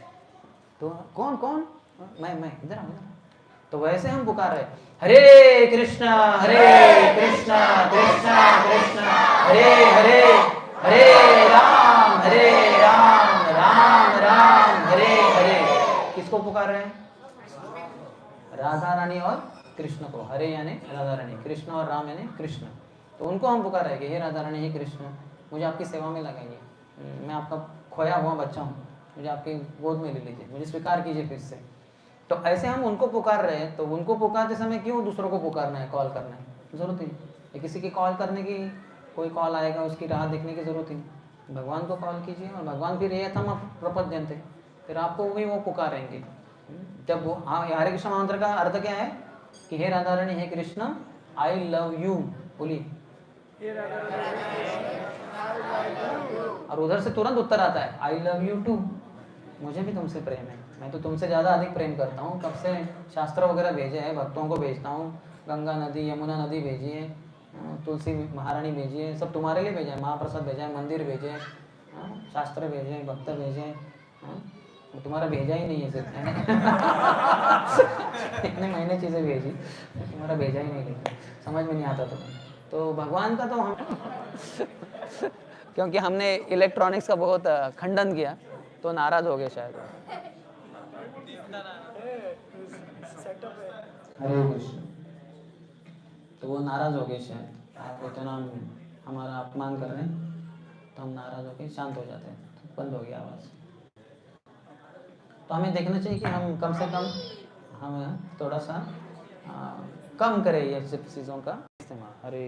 तो कौन कौन? मैं इधर आ। तो वैसे हम पुकार रहे, हरे कृष्णा कृष्णा कृष्ण हरे हरे, हरे राम राम राम हरे हरे। किसको पुकार रहे हैं? राधा रानी और कृष्ण को। हरे यानी राधा रानी, कृष्ण और राम यानी कृष्ण, तो उनको हम पुकार रहे कि हे राधा रानी, हे कृष्ण, मुझे आपकी सेवा में लगाइए, मैं आपका खोया हुआ बच्चा हूँ, मुझे आपकी गोद में ले लीजिए, मुझे स्वीकार कीजिए फिर से। तो ऐसे हम उनको पुकार रहे हैं, तो उनको पुकारते समय क्यों दूसरों को पुकारना है, कॉल करना है? जरूरत ही नहीं। किसी की कॉल करने की, कोई कॉल आएगा उसकी राह देखने की जरूरत ही नहीं। भगवान को कॉल कीजिए और भगवान फिर ये थम प्रपद्यन्ते, फिर आपको भी वो पुकारेंगे। जब वो हरे कृष्ण मंत्र का अर्थ क्या है कि हे राधा रानी, हे कृष्ण, आई लव यू बोलिए, और उधर से तुरंत उत्तर आता है आई लव यू टू, मुझे भी तुमसे प्रेम है, मैं तो तुमसे ज़्यादा अधिक प्रेम करता हूँ। कब से शास्त्र वगैरह भेजे हैं, भक्तों को भेजता हूँ, गंगा नदी यमुना नदी भेजी है, तुलसी महारानी भेजी है, सब तुम्हारे लिए भेजा है, महाप्रसाद भेजा है, मंदिर भेजे हैं, शास्त्र भेजे हैं, भक्त भेजे हैं, तुम्हारा भेजा ही नहीं है सिर्फ इतने महीने चीज़ें भेजी, तुम्हारा भेजा ही नहीं, लेकिन समझ में नहीं आता तो भगवान का तो हम क्योंकि हमने इलेक्ट्रॉनिक्स का बहुत खंडन किया तो नाराज हो गए शायद। हरे कृष्ण, तो वो नाराज हो गए शायद, आप इतना हमारा अपमान कर रहे हैं तो हम नाराज होकर शांत हो जाते हैं, तो बंद हो गया आवाज़। तो हमें देखना चाहिए कि हम कम से कम हम थोड़ा सा कम करें ये सब चीज़ों का इस्तेमाल। हरे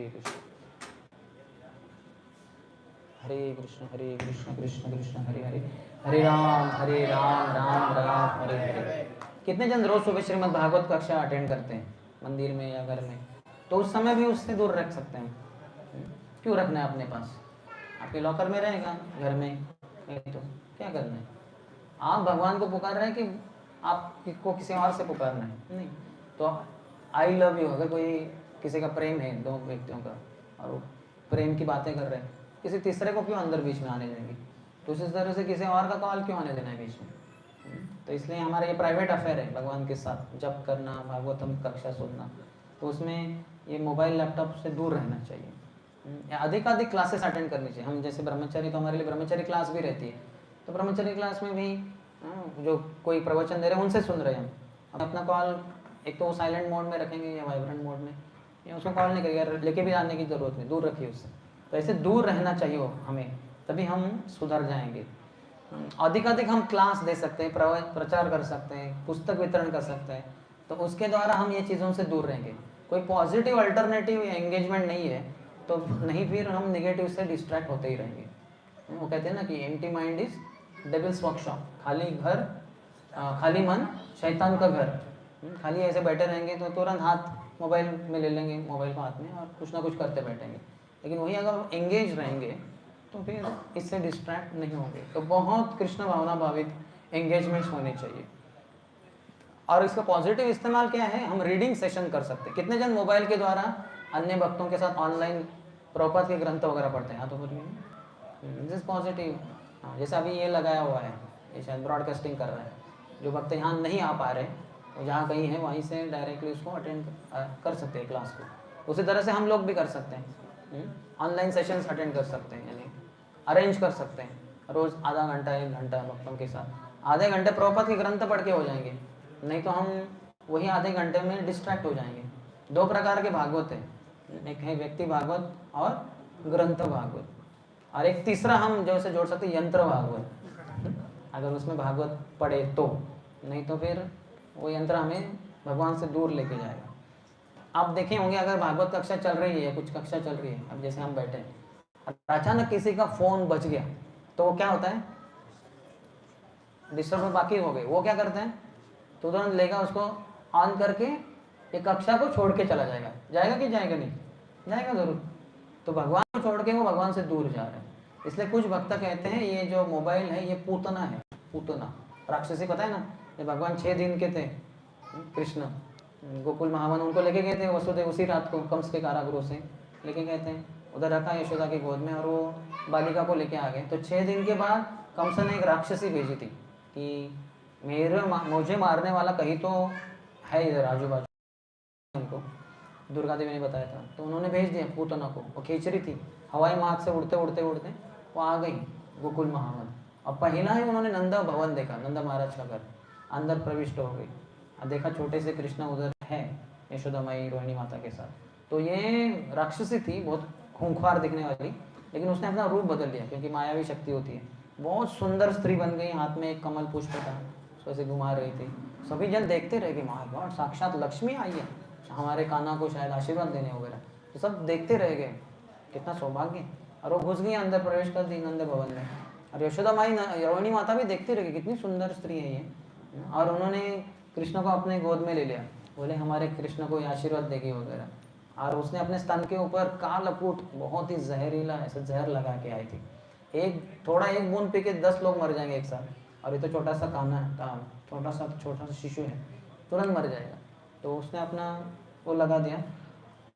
कृष्ण कृष्ण कृष्ण हरे हरे, हरे राम राम राम हरे हरे। कितने जन रोज सुबह श्रीमद् भागवत कक्षा अटेंड करते हैं मंदिर में या घर में? तो उस समय भी उससे दूर रख सकते हैं। क्यों रखना है अपने पास? आपके लॉकर में रहेगा, घर में तो क्या करना है? आप भगवान को पुकार रहे हैं कि आपको किसी और से पुकारना है? नहीं, तो आई लव यू, अगर कोई किसी का प्रेम है दो व्यक्तियों का और वो प्रेम की बातें कर रहे हैं, किसी तीसरे को क्यों अंदर बीच में आने देंगे? तो उसी तरह से किसी और का कॉल क्यों आने देना है बीच में? तो इसलिए हमारा ये प्राइवेट अफेयर है भगवान के साथ, जप करना, भागवतम कक्षा सुनना, तो उसमें ये मोबाइल लैपटॉप से दूर रहना चाहिए। अधिक क्लासेस अटेंड करनी चाहिए। हम जैसे ब्रह्मचारी, तो हमारे लिए ब्रह्मचारी क्लास भी रहती है, तो ब्रह्मचारी क्लास में भी जो कोई प्रवचन दे रहे हैं उनसे सुन रहे हैं हम अपना कॉल एक तो साइलेंट मोड में रखेंगे या वाइब्रेंट मोड में, या उसको कॉल नहीं करेंगे, लेके भी आने की ज़रूरत नहीं, दूर रखिए उससे। तो ऐसे दूर रहना चाहिए हमें, तभी हम सुधर जाएंगे। अधिक हम क्लास दे सकते हैं, प्रचार कर सकते हैं, पुस्तक वितरण कर सकते हैं, तो उसके द्वारा हम ये चीज़ों से दूर रहेंगे। कोई पॉजिटिव अल्टरनेटिव या एंगेजमेंट नहीं है तो नहीं, फिर हम नेगेटिव से डिस्ट्रैक्ट होते ही रहेंगे। वो कहते हैं ना कि empty mind is devils workshop, खाली घर खाली मन शैतान का घर। खाली ऐसे बैठे रहेंगे तो तुरंत हाथ मोबाइल में ले लेंगे, मोबाइल को हाथ में, और कुछ ना कुछ करते बैठेंगे। लेकिन वही अगर एंगेज रहेंगे तो फिर इससे डिस्ट्रैक्ट नहीं होंगे। तो बहुत कृष्ण भावना भावित एंगेजमेंट्स होने चाहिए। और इसका पॉजिटिव इस्तेमाल क्या है, हम रीडिंग सेशन कर सकते हैं। कितने जन मोबाइल के द्वारा अन्य भक्तों के साथ ऑनलाइन प्रभुपाद के ग्रंथ वगैरह पढ़ते हैं? हाँ, तो बोलिए दिस इज पॉजिटिव। हाँ, जैसे अभी ये लगाया हुआ है, ये शायद ब्रॉडकास्टिंग कर रहा है, जो भक्त यहाँ नहीं आ पा रहे वो जहाँ कहीं है वहीं से डायरेक्टली उसको अटेंड कर सकते हैं क्लास को। उसी तरह से हम लोग भी कर सकते हैं, ऑनलाइन सेशंस अटेंड कर सकते हैं, यानी अरेंज कर सकते हैं रोज़ आधा घंटा 1 घंटा भक्तों के साथ। आधे घंटे प्रभुपाद के ग्रंथ पढ़ के हो जाएंगे, नहीं तो हम वही आधे घंटे में डिस्ट्रैक्ट हो जाएंगे। 2 प्रकार के भागवत है, एक है व्यक्ति भागवत और ग्रंथ भागवत, और एक तीसरा हम जो से जोड़ सकते हैं यंत्र भागवत, अगर उसमें भागवत पढ़े तो। नहीं तो फिर वो यंत्र हमें भगवान से दूर लेके जाएगा। आप देखे होंगे अगर भागवत कक्षा चल रही है, कुछ कक्षा चल रही है, अब जैसे हम बैठे हैं, अचानक किसी का फोन बज गया तो वो क्या होता है, डिस्टर्ब बाकी हो गए, वो क्या करते हैं, तो तुरंत लेगा उसको ऑन करके एक कक्षा को छोड़ के चला जाएगा। जाएगा कि जाएगा नहीं? जाएगा जरूर। तो भगवान को छोड़ के वो भगवान से दूर जा रहे हैं। इसलिए कुछ भक्त कहते हैं ये जो मोबाइल है ये पूतना है, पूतना राक्षसी, पता है ना? ये भगवान 6 दिन के थे, कृष्ण गोकुल महावन उनको लेके गए थे वसुदेव उसी रात को कंस के कारागृह से लेके गए थे, उधर रखा यशोदा की गोद में, और वो बालिका को लेके आ गए। तो 6 दिन के बाद कंस ने एक राक्षसी भेजी थी कि मुझे मारने वाला कहीं तो है इधर आजू बाजू, उनको दुर्गा देवी ने बताया था। तो उन्होंने भेज दिया पूतना को, वो खींच रही थी, हवाई मार्ग से उड़ते उड़ते उड़ते वो आ गई गोकुल महावन। अब पहला ही उन्होंने नंदा भवन देखा, नंदा महाराज का घर, अंदर प्रविष्ट हो गई, देखा छोटे से कृष्णा उधर है यशोदा माई रोहिणी माता के साथ। तो ये राक्षसी थी, बहुत खूंखार दिखने वाली, लेकिन उसने अपना रूप बदल लिया क्योंकि मायावी शक्ति होती है। बहुत सुंदर स्त्री बन गई, हाथ में एक कमल पुष्प था, उसको ऐसे घुमा रही थी। सभी जन देखते रह गए, माय गॉड साक्षात लक्ष्मी आई है, हमारे कान्हा को शायद आशीर्वाद देने वगैरह। तो सब देखते रह गए, कितना सौभाग्य। और वो घुस गई अंदर, प्रवेश कर दी नंद भवन में। और यशोदा माई रोहिणी माता भी देखती रह गई, कितनी सुंदर स्त्री है ये। और उन्होंने कृष्ण को अपने गोद में ले लिया, बोले हमारे कृष्ण को आशीर्वाद देगी वगैरह। और उसने अपने स्तन के ऊपर कालकूट बहुत ही जहरीला ऐसा जहर लगा के आई थी, एक बूंद पी के 10 लोग मर जाएंगे एक साथ, और ये तो छोटा सा कान्हा है, छोटा सा शिशु है, तुरंत मर जाएगा। तो उसने अपना वो लगा दिया,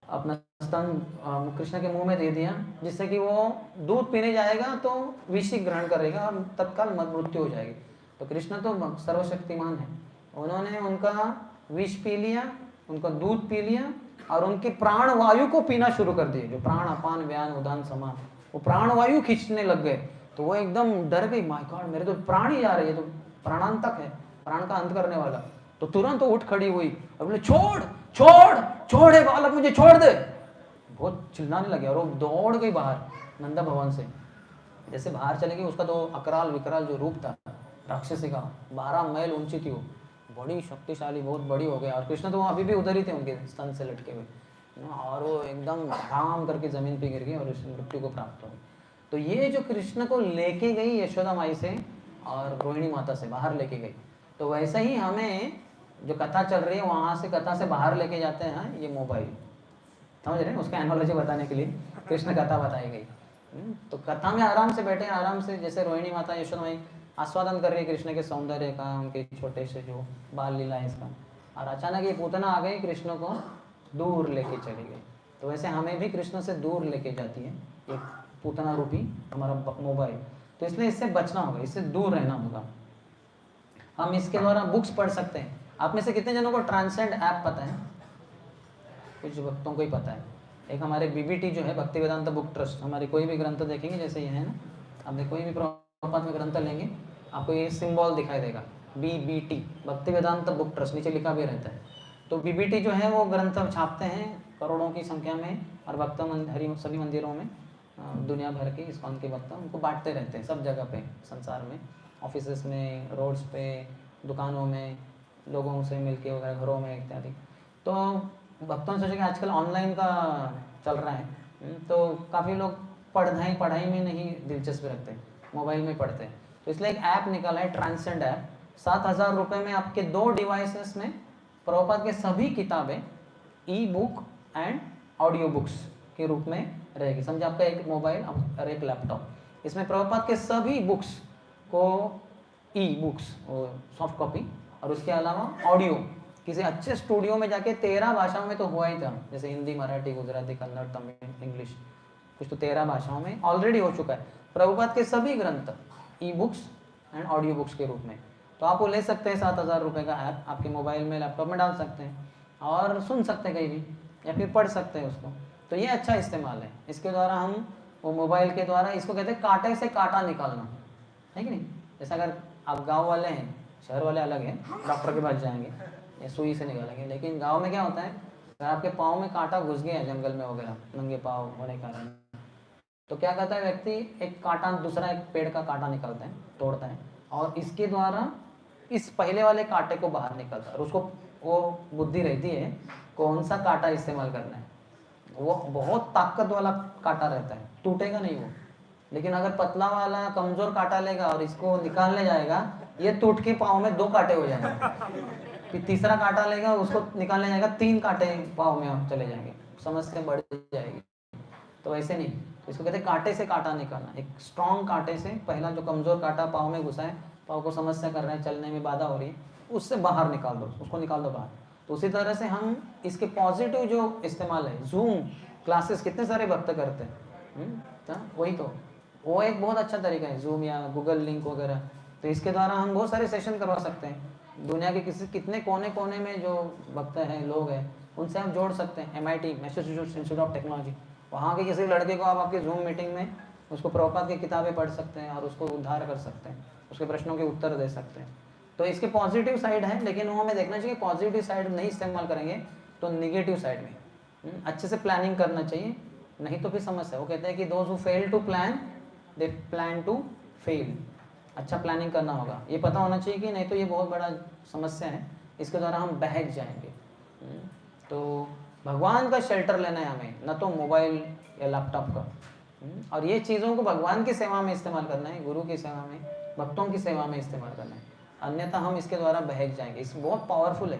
अपना स्तन कृष्ण के मुंह में दे दिया, जिससे कि वो दूध पीने जाएगा तो विष ग्रहण करेगा और तत्काल मृत्यु हो जाएगी। तो कृष्ण तो सर्वशक्तिमान है, उन्होंने उनका विष पी लिया, उनका दूध पी लिया, और उनके प्राण वायु को पीना शुरू कर दिए, जो प्राण अपान व्यान उदान समान, वो प्राण वायु खींचने लग गए। तो वो एकदम डर गई, माय गॉड मेरे तो प्राण ही जा रहे हैं, तो प्राणांतक है, प्राण का अंत करने वाला। तो तुरंत वो उठ खड़ी हुई और बोले छोड़ छोड़ छोड़, हे बालक मुझे छोड़ दे, बहुत चिल्लाने लगे। और वो दौड़ गई बाहर नंदा भवन से। जैसे बाहर चले गई, उसका तो अकराल विकराल जो रूप था राक्षसी का, 12 मैल ऊंची थी वो, बड़ी शक्तिशाली, बहुत बड़ी हो गई। और कृष्ण तो वहाँ अभी भी उधर ही थे उनके स्तन से लटके हुए, और वो एकदम धड़ाम करके जमीन पे गिर गई और उसकी मृत्यु को प्राप्त हो गई। तो ये जो कृष्ण को लेके गई यशोदा माई से और रोहिणी माता से बाहर लेके गई, तो वैसे ही हमें जो कथा चल रही है वहाँ से कथा से बाहर लेके जाते हैं ये मोबाइल, समझ रहे हैं? उसका एनोलॉजी बताने के लिए कृष्ण कथा बताई गई। तो कथा में आराम से बैठे, आराम से, जैसे रोहिणी माता यशोदा माई आस्वादन कर रही है कृष्ण के सौंदर्य का, उनके छोटे से जो बाल लीला है इसका, और अचानक ये पूतना आ गई, कृष्ण को दूर लेके चली गई। तो वैसे हमें भी कृष्ण से दूर लेके जाती है एक पूतना रूपी हमारा मोबाइल। तो इसलिए इससे बचना होगा, इससे दूर रहना होगा। हम इसके द्वारा बुक्स पढ़ सकते हैं। आप में से कितने जनों को ट्रांसेंड ऐप पता है? कुछ भक्तों को ही पता है। एक हमारे बीबीटी जो है, भक्ति वेदांत बुक ट्रस्ट, हमारे कोई भी ग्रंथ देखेंगे, जैसे ये है ना, आपने कोई भी प्रभुपाद में ग्रंथ लेंगे आपको ये सिंबल दिखाई देगा, बीबीटी, भक्ति वेदांत बुक ट्रस्ट, नीचे लिखा भी रहता है। तो बीबीटी जो है वो ग्रंथ छापते हैं करोड़ों की संख्या में, और भक्त सभी मंदिरों में दुनिया भर के इस्कॉन के भक्त उनको बांटते रहते हैं सब जगह पे संसार में, ऑफिस में, रोड्स पे, दुकानों में, लोगों से मिलके वगैरह, घरों में इत्यादि। तो भक्तों ने सोचा कि आजकल ऑनलाइन का चल रहा है, तो काफ़ी लोग पढ़ाई में नहीं दिलचस्पी रखते, मोबाइल में पढ़ते हैं। तो इसलिए एक ऐप निकाला है, ट्रांसेंड ऐप। 7,000 रुपये में आपके 2 डिवाइसेस में प्रभुपाद के सभी किताबें ई बुक एंड ऑडियो बुक्स के रूप में रहेगी। समझे, आपका एक मोबाइल और एक लैपटॉप, इसमें प्रभुपाद के सभी बुक्स को ई बुक्स और सॉफ्ट कॉपी, और उसके अलावा ऑडियो किसी अच्छे स्टूडियो में जाके 13 भाषाओं में तो हुआ ही था, जैसे हिंदी, मराठी, गुजराती, कन्नड़, तमिल, इंग्लिश, कुछ तो 13 भाषाओं में ऑलरेडी हो चुका है प्रभुपाद के सभी ग्रंथ e books and audio books के रूप में। तो आप वो ले सकते हैं, 7,000 रुपये का ऐप आपके मोबाइल में, लैपटॉप में डाल सकते हैं और सुन सकते हैं कहीं भी, या फिर पढ़ सकते हैं उसको। तो ये अच्छा इस्तेमाल है। इसके द्वारा हम वो मोबाइल के द्वारा, इसको कहते हैं कांटे से कांटा निकालना, है कि नहीं। जैसे अगर आप गाँव वाले हैं, शहर वाले अलग हैं, डॉक्टर के पास जाएंगे या सुई से निकालेंगे, लेकिन गांव में क्या होता है, अगर आपके पाँव में कांटा घुस गया जंगल में वगैरह, नंगे पाँव होने के कारण, तो क्या करता है व्यक्ति, एक कांटा, दूसरा एक पेड़ का कांटा निकालता है, तोड़ता है, और इसके द्वारा इस पहले वाले कांटे को बाहर निकालता है, और उसको वो बुद्धि रहती है कौन सा कांटा इस्तेमाल करना है। वो बहुत ताकत वाला कांटा रहता है, टूटेगा नहीं वो। लेकिन अगर पतला वाला कमजोर कांटा लेगा और इसको निकालने जाएगा, ये टूट के पाँव में 2 कांटे हो जाएंगे। फिर तीसरा कांटा लेगा, उसको निकालने जाएगा, 3 कांटे पाँव में चले जाएंगे, समस्या बढ़ जाएगी। तो ऐसे नहीं, इसको कहते हैं कांटे से कांटा निकालना। एक स्ट्रॉन्ग कांटे से, पहला जो कमजोर कांटा पाँव में घुसा है, पाँव को समस्या कर रहा है, चलने में बाधा हो रही है, उससे बाहर निकाल दो, उसको निकाल दो बाहर। तो उसी तरह से हम इसके पॉजिटिव जो इस्तेमाल है, जूम क्लासेस कितने सारे भक्त करते हैं, वही तो वो एक बहुत अच्छा तरीका है, जूम या गूगल लिंक वगैरह। तो इसके द्वारा हम बहुत सारे सेशन करवा सकते हैं, दुनिया के कितने कोने कोने में जो भक्त हैं, लोग हैं, उनसे हम जोड़ सकते हैं। MIT, Massachusetts institute of technology, वहाँ के किसी लड़के को आप आपके जूम मीटिंग में उसको प्रभुपाद की किताबें पढ़ सकते हैं और उसको उद्धार कर सकते हैं, उसके प्रश्नों के उत्तर दे सकते हैं। तो इसके पॉजिटिव साइड है, लेकिन वो हमें देखना चाहिए पॉजिटिव साइड नहीं इस्तेमाल करेंगे तो निगेटिव साइड में अच्छे से प्लानिंग करना चाहिए, नहीं तो फिर समस्या। वो कहते हैं कि those who fail to plan they plan to fail. अच्छा प्लानिंग करना होगा, ये पता होना चाहिए कि नहीं तो ये बहुत बड़ा समस्या है, इसके द्वारा हम बहक जाएंगे। तो भगवान का शेल्टर लेना है हमें, न तो मोबाइल या लैपटॉप का। और ये चीज़ों को भगवान की सेवा में इस्तेमाल करना है, गुरु की सेवा में, भक्तों की सेवा में इस्तेमाल करना है, अन्यथा हम इसके द्वारा बहक जाएंगे। इस बहुत पावरफुल है।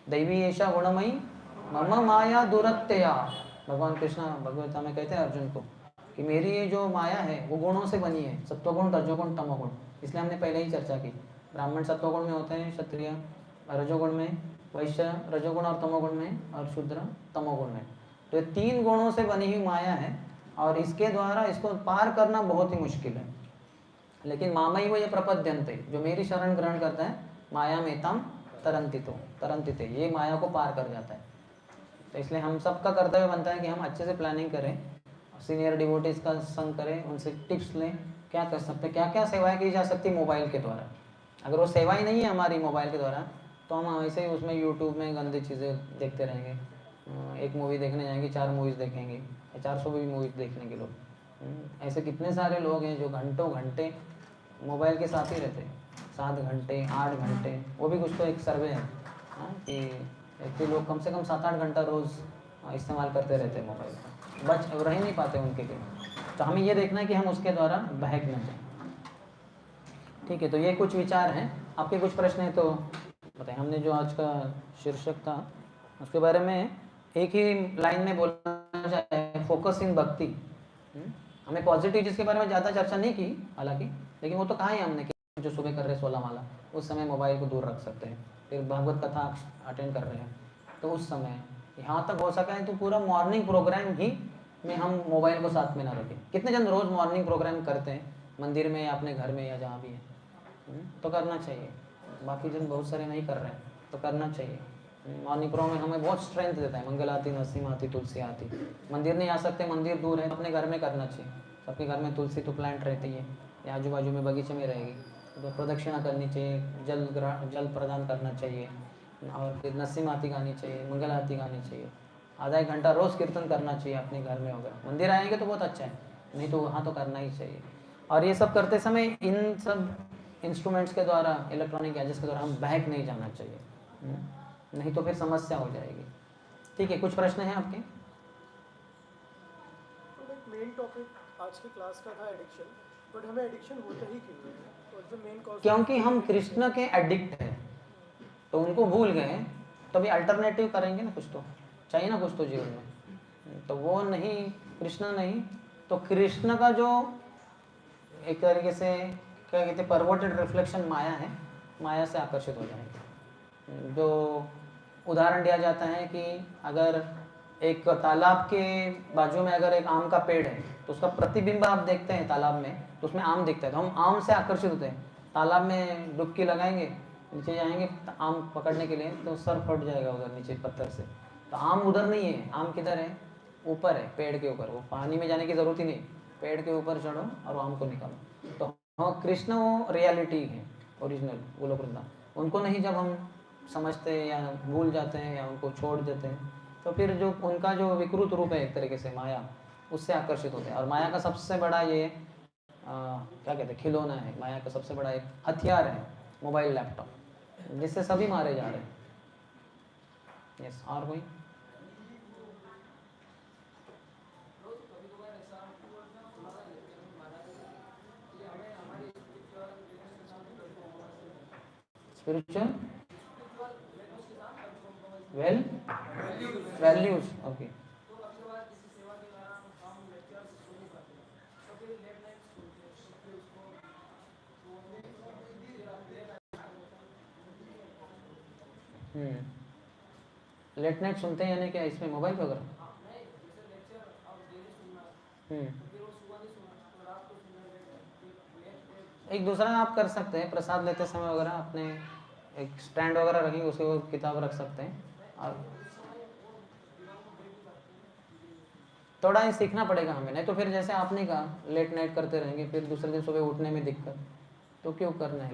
दैवी ऐशा गुणमयी मम माया दुरत्या, भगवान कृष्ण भगवता में कहते हैं अर्जुन को कि मेरी ये जो माया है वो गुणों से बनी है, सत्वगुण, रजोगुण, तमोगुण। इसलिए हमने पहले ही चर्चा की, ब्राह्मण सत्वगुण में होते हैं, क्षत्रिय रजोगुण में, वैश्य रजोगुण और तमोगुण में, और शूद्र तमोगुण में। तो ये 3 गुणों से बनी हुई माया है, और इसके द्वारा इसको पार करना बहुत ही मुश्किल है। लेकिन मामई वो ये प्रपद्यन्ते, जो मेरी शरण ग्रहण करता है, माया में तम तरंतिते, ये माया को पार कर जाता है। तो इसलिए हम सबका कर्तव्य बनता है कि हम अच्छे से प्लानिंग करें, सीनियर डिवोटीज का संग करें, उनसे टिप्स लें, क्या कर सकते हैं, क्या क्या सेवाएं की जा सकती है मोबाइल के द्वारा। अगर वो सेवाएं नहीं है हमारी मोबाइल के द्वारा, तो हम ऐसे ही उसमें यूट्यूब में गंदी चीज़ें देखते रहेंगे। एक मूवी देखने जाएंगे, 4 मूवीज़ देखेंगे, 400 भी मूवीज़ देखने के लोग। ऐसे कितने सारे लोग हैं जो घंटों घंटे मोबाइल के साथ ही रहते हैं, 7 घंटे 8 घंटे। वो भी कुछ तो एक सर्वे है कि ऐसे लोग कम से कम 7-8 घंटा रोज़ इस्तेमाल करते रहते हैं मोबाइल का, बच रह नहीं पाते उनके लिए। तो हमें ये देखना है कि हम उसके द्वारा बहक न जाए। ठीक है, तो ये कुछ विचार हैं। आपके कुछ प्रश्न हैं तो बताएं। हमने जो आज का शीर्षक था उसके बारे में एक ही लाइन में बोलना चाहे, फोकस इन भक्ति। हमें पॉजिटिव जिसके बारे में ज़्यादा चर्चा नहीं की हालांकि, लेकिन वो तो कहा ही हमने कि जो सुबह कर रहे 16 माला, उस समय मोबाइल को दूर रख सकते हैं। फिर भागवत कथा अटेंड कर रहे हैं, तो उस समय यहाँ तक हो सका है तो पूरा मॉर्निंग प्रोग्राम ही में हम मोबाइल को साथ में ना रखें। कितने जन रोज़ मॉर्निंग प्रोग्राम करते हैं मंदिर में या अपने घर में या जहाँ भी है, तो करना चाहिए। बाकी जन बहुत सारे नहीं कर रहे हैं, तो करना चाहिए। मॉर्निंग प्रोग्राम हमें बहुत स्ट्रेंथ देता है। मंगल आती, नरसिंह आती, तुलसी आती। मंदिर नहीं आ सकते, मंदिर दूर है, तो अपने घर में करना चाहिए। सबके घर में तुलसी तो प्लांट रहती है या आजू बाजू में बगीचे में रहेगी, तो प्रदक्षिणा करनी चाहिए, जल प्रदान करना चाहिए, और फिर नरसिंह आती गानी चाहिए, मंगल आरती गानी चाहिए। आधा एक घंटा रोज़ कीर्तन करना चाहिए अपने घर में होगा। मंदिर आएंगे तो बहुत अच्छा है, नहीं तो वहाँ तो करना ही चाहिए। और ये सब करते समय इन सब इंस्ट्रूमेंट्स के द्वारा, इलेक्ट्रॉनिक गैजेट्स के द्वारा हम बहक नहीं जाना चाहिए, नहीं तो फिर समस्या हो जाएगी। ठीक है, कुछ प्रश्न हैं आपके? मेन टॉपिक आज की क्लास का था एडिक्शन, बट हमें एडिक्शन होता ही क्यों है? What's the main cause? क्योंकि हम कृष्ण के एडिक्ट हैं, तो उनको भूल गए, तो भी अल्टरनेटिव करेंगे ना, कुछ तो चाहिए ना, कुछ तो जीवन में। तो वो नहीं, कृष्ण नहीं, तो कृष्ण का जो एक तरीके से क्या कहते हैं परवर्टेड रिफ्लेक्शन माया है, माया से आकर्षित हो जाएंगे। जो उदाहरण दिया जाता है कि अगर एक तालाब के बाजू में अगर एक आम का पेड़ है, तो उसका प्रतिबिंब आप देखते हैं तालाब में, तो उसमें आम दिखता है, तो हम आम से आकर्षित होते हैं। तालाब में डुबकी लगाएंगे, नीचे जाएंगे आम पकड़ने के लिए, तो सर फट जाएगा उधर नीचे पत्थर से। तो आम उधर नहीं है, आम किधर है? ऊपर है, पेड़ के ऊपर। वो पानी में जाने की ज़रूरत ही नहीं, पेड़ के ऊपर चढ़ो और आम को निकालो। तो हाँ, कृष्ण वो रियलिटी है, ओरिजिनल गोलोक वृंदावन। उनको नहीं जब हम समझते हैं या भूल जाते हैं या उनको छोड़ देते हैं, तो फिर जो उनका जो विकृत रूप है एक तरीके से माया, उससे आकर्षित होते हैं। और माया का सबसे बड़ा ये क्या कहते हैं खिलौना है, माया का सबसे बड़ा एक हथियार है मोबाइल लैपटॉप, जिससे सभी मारे जा रहे हैं। यस, और कोई? Spiritual well values, okay. Late night सुनते हैं यानी क्या इसमें मोबाइल वगैरह? एक दूसरा आप कर सकते हैं, प्रसाद लेते समय वगैरह अपने एक स्टैंड वगैरह रखेंगे, उसके ऊपर किताब रख सकते हैं। और थोड़ा ही सीखना पड़ेगा हमें, नहीं तो फिर जैसे आपने कहा लेट नाइट करते रहेंगे, फिर दूसरे दिन सुबह उठने में दिक्कत, तो क्यों करना है।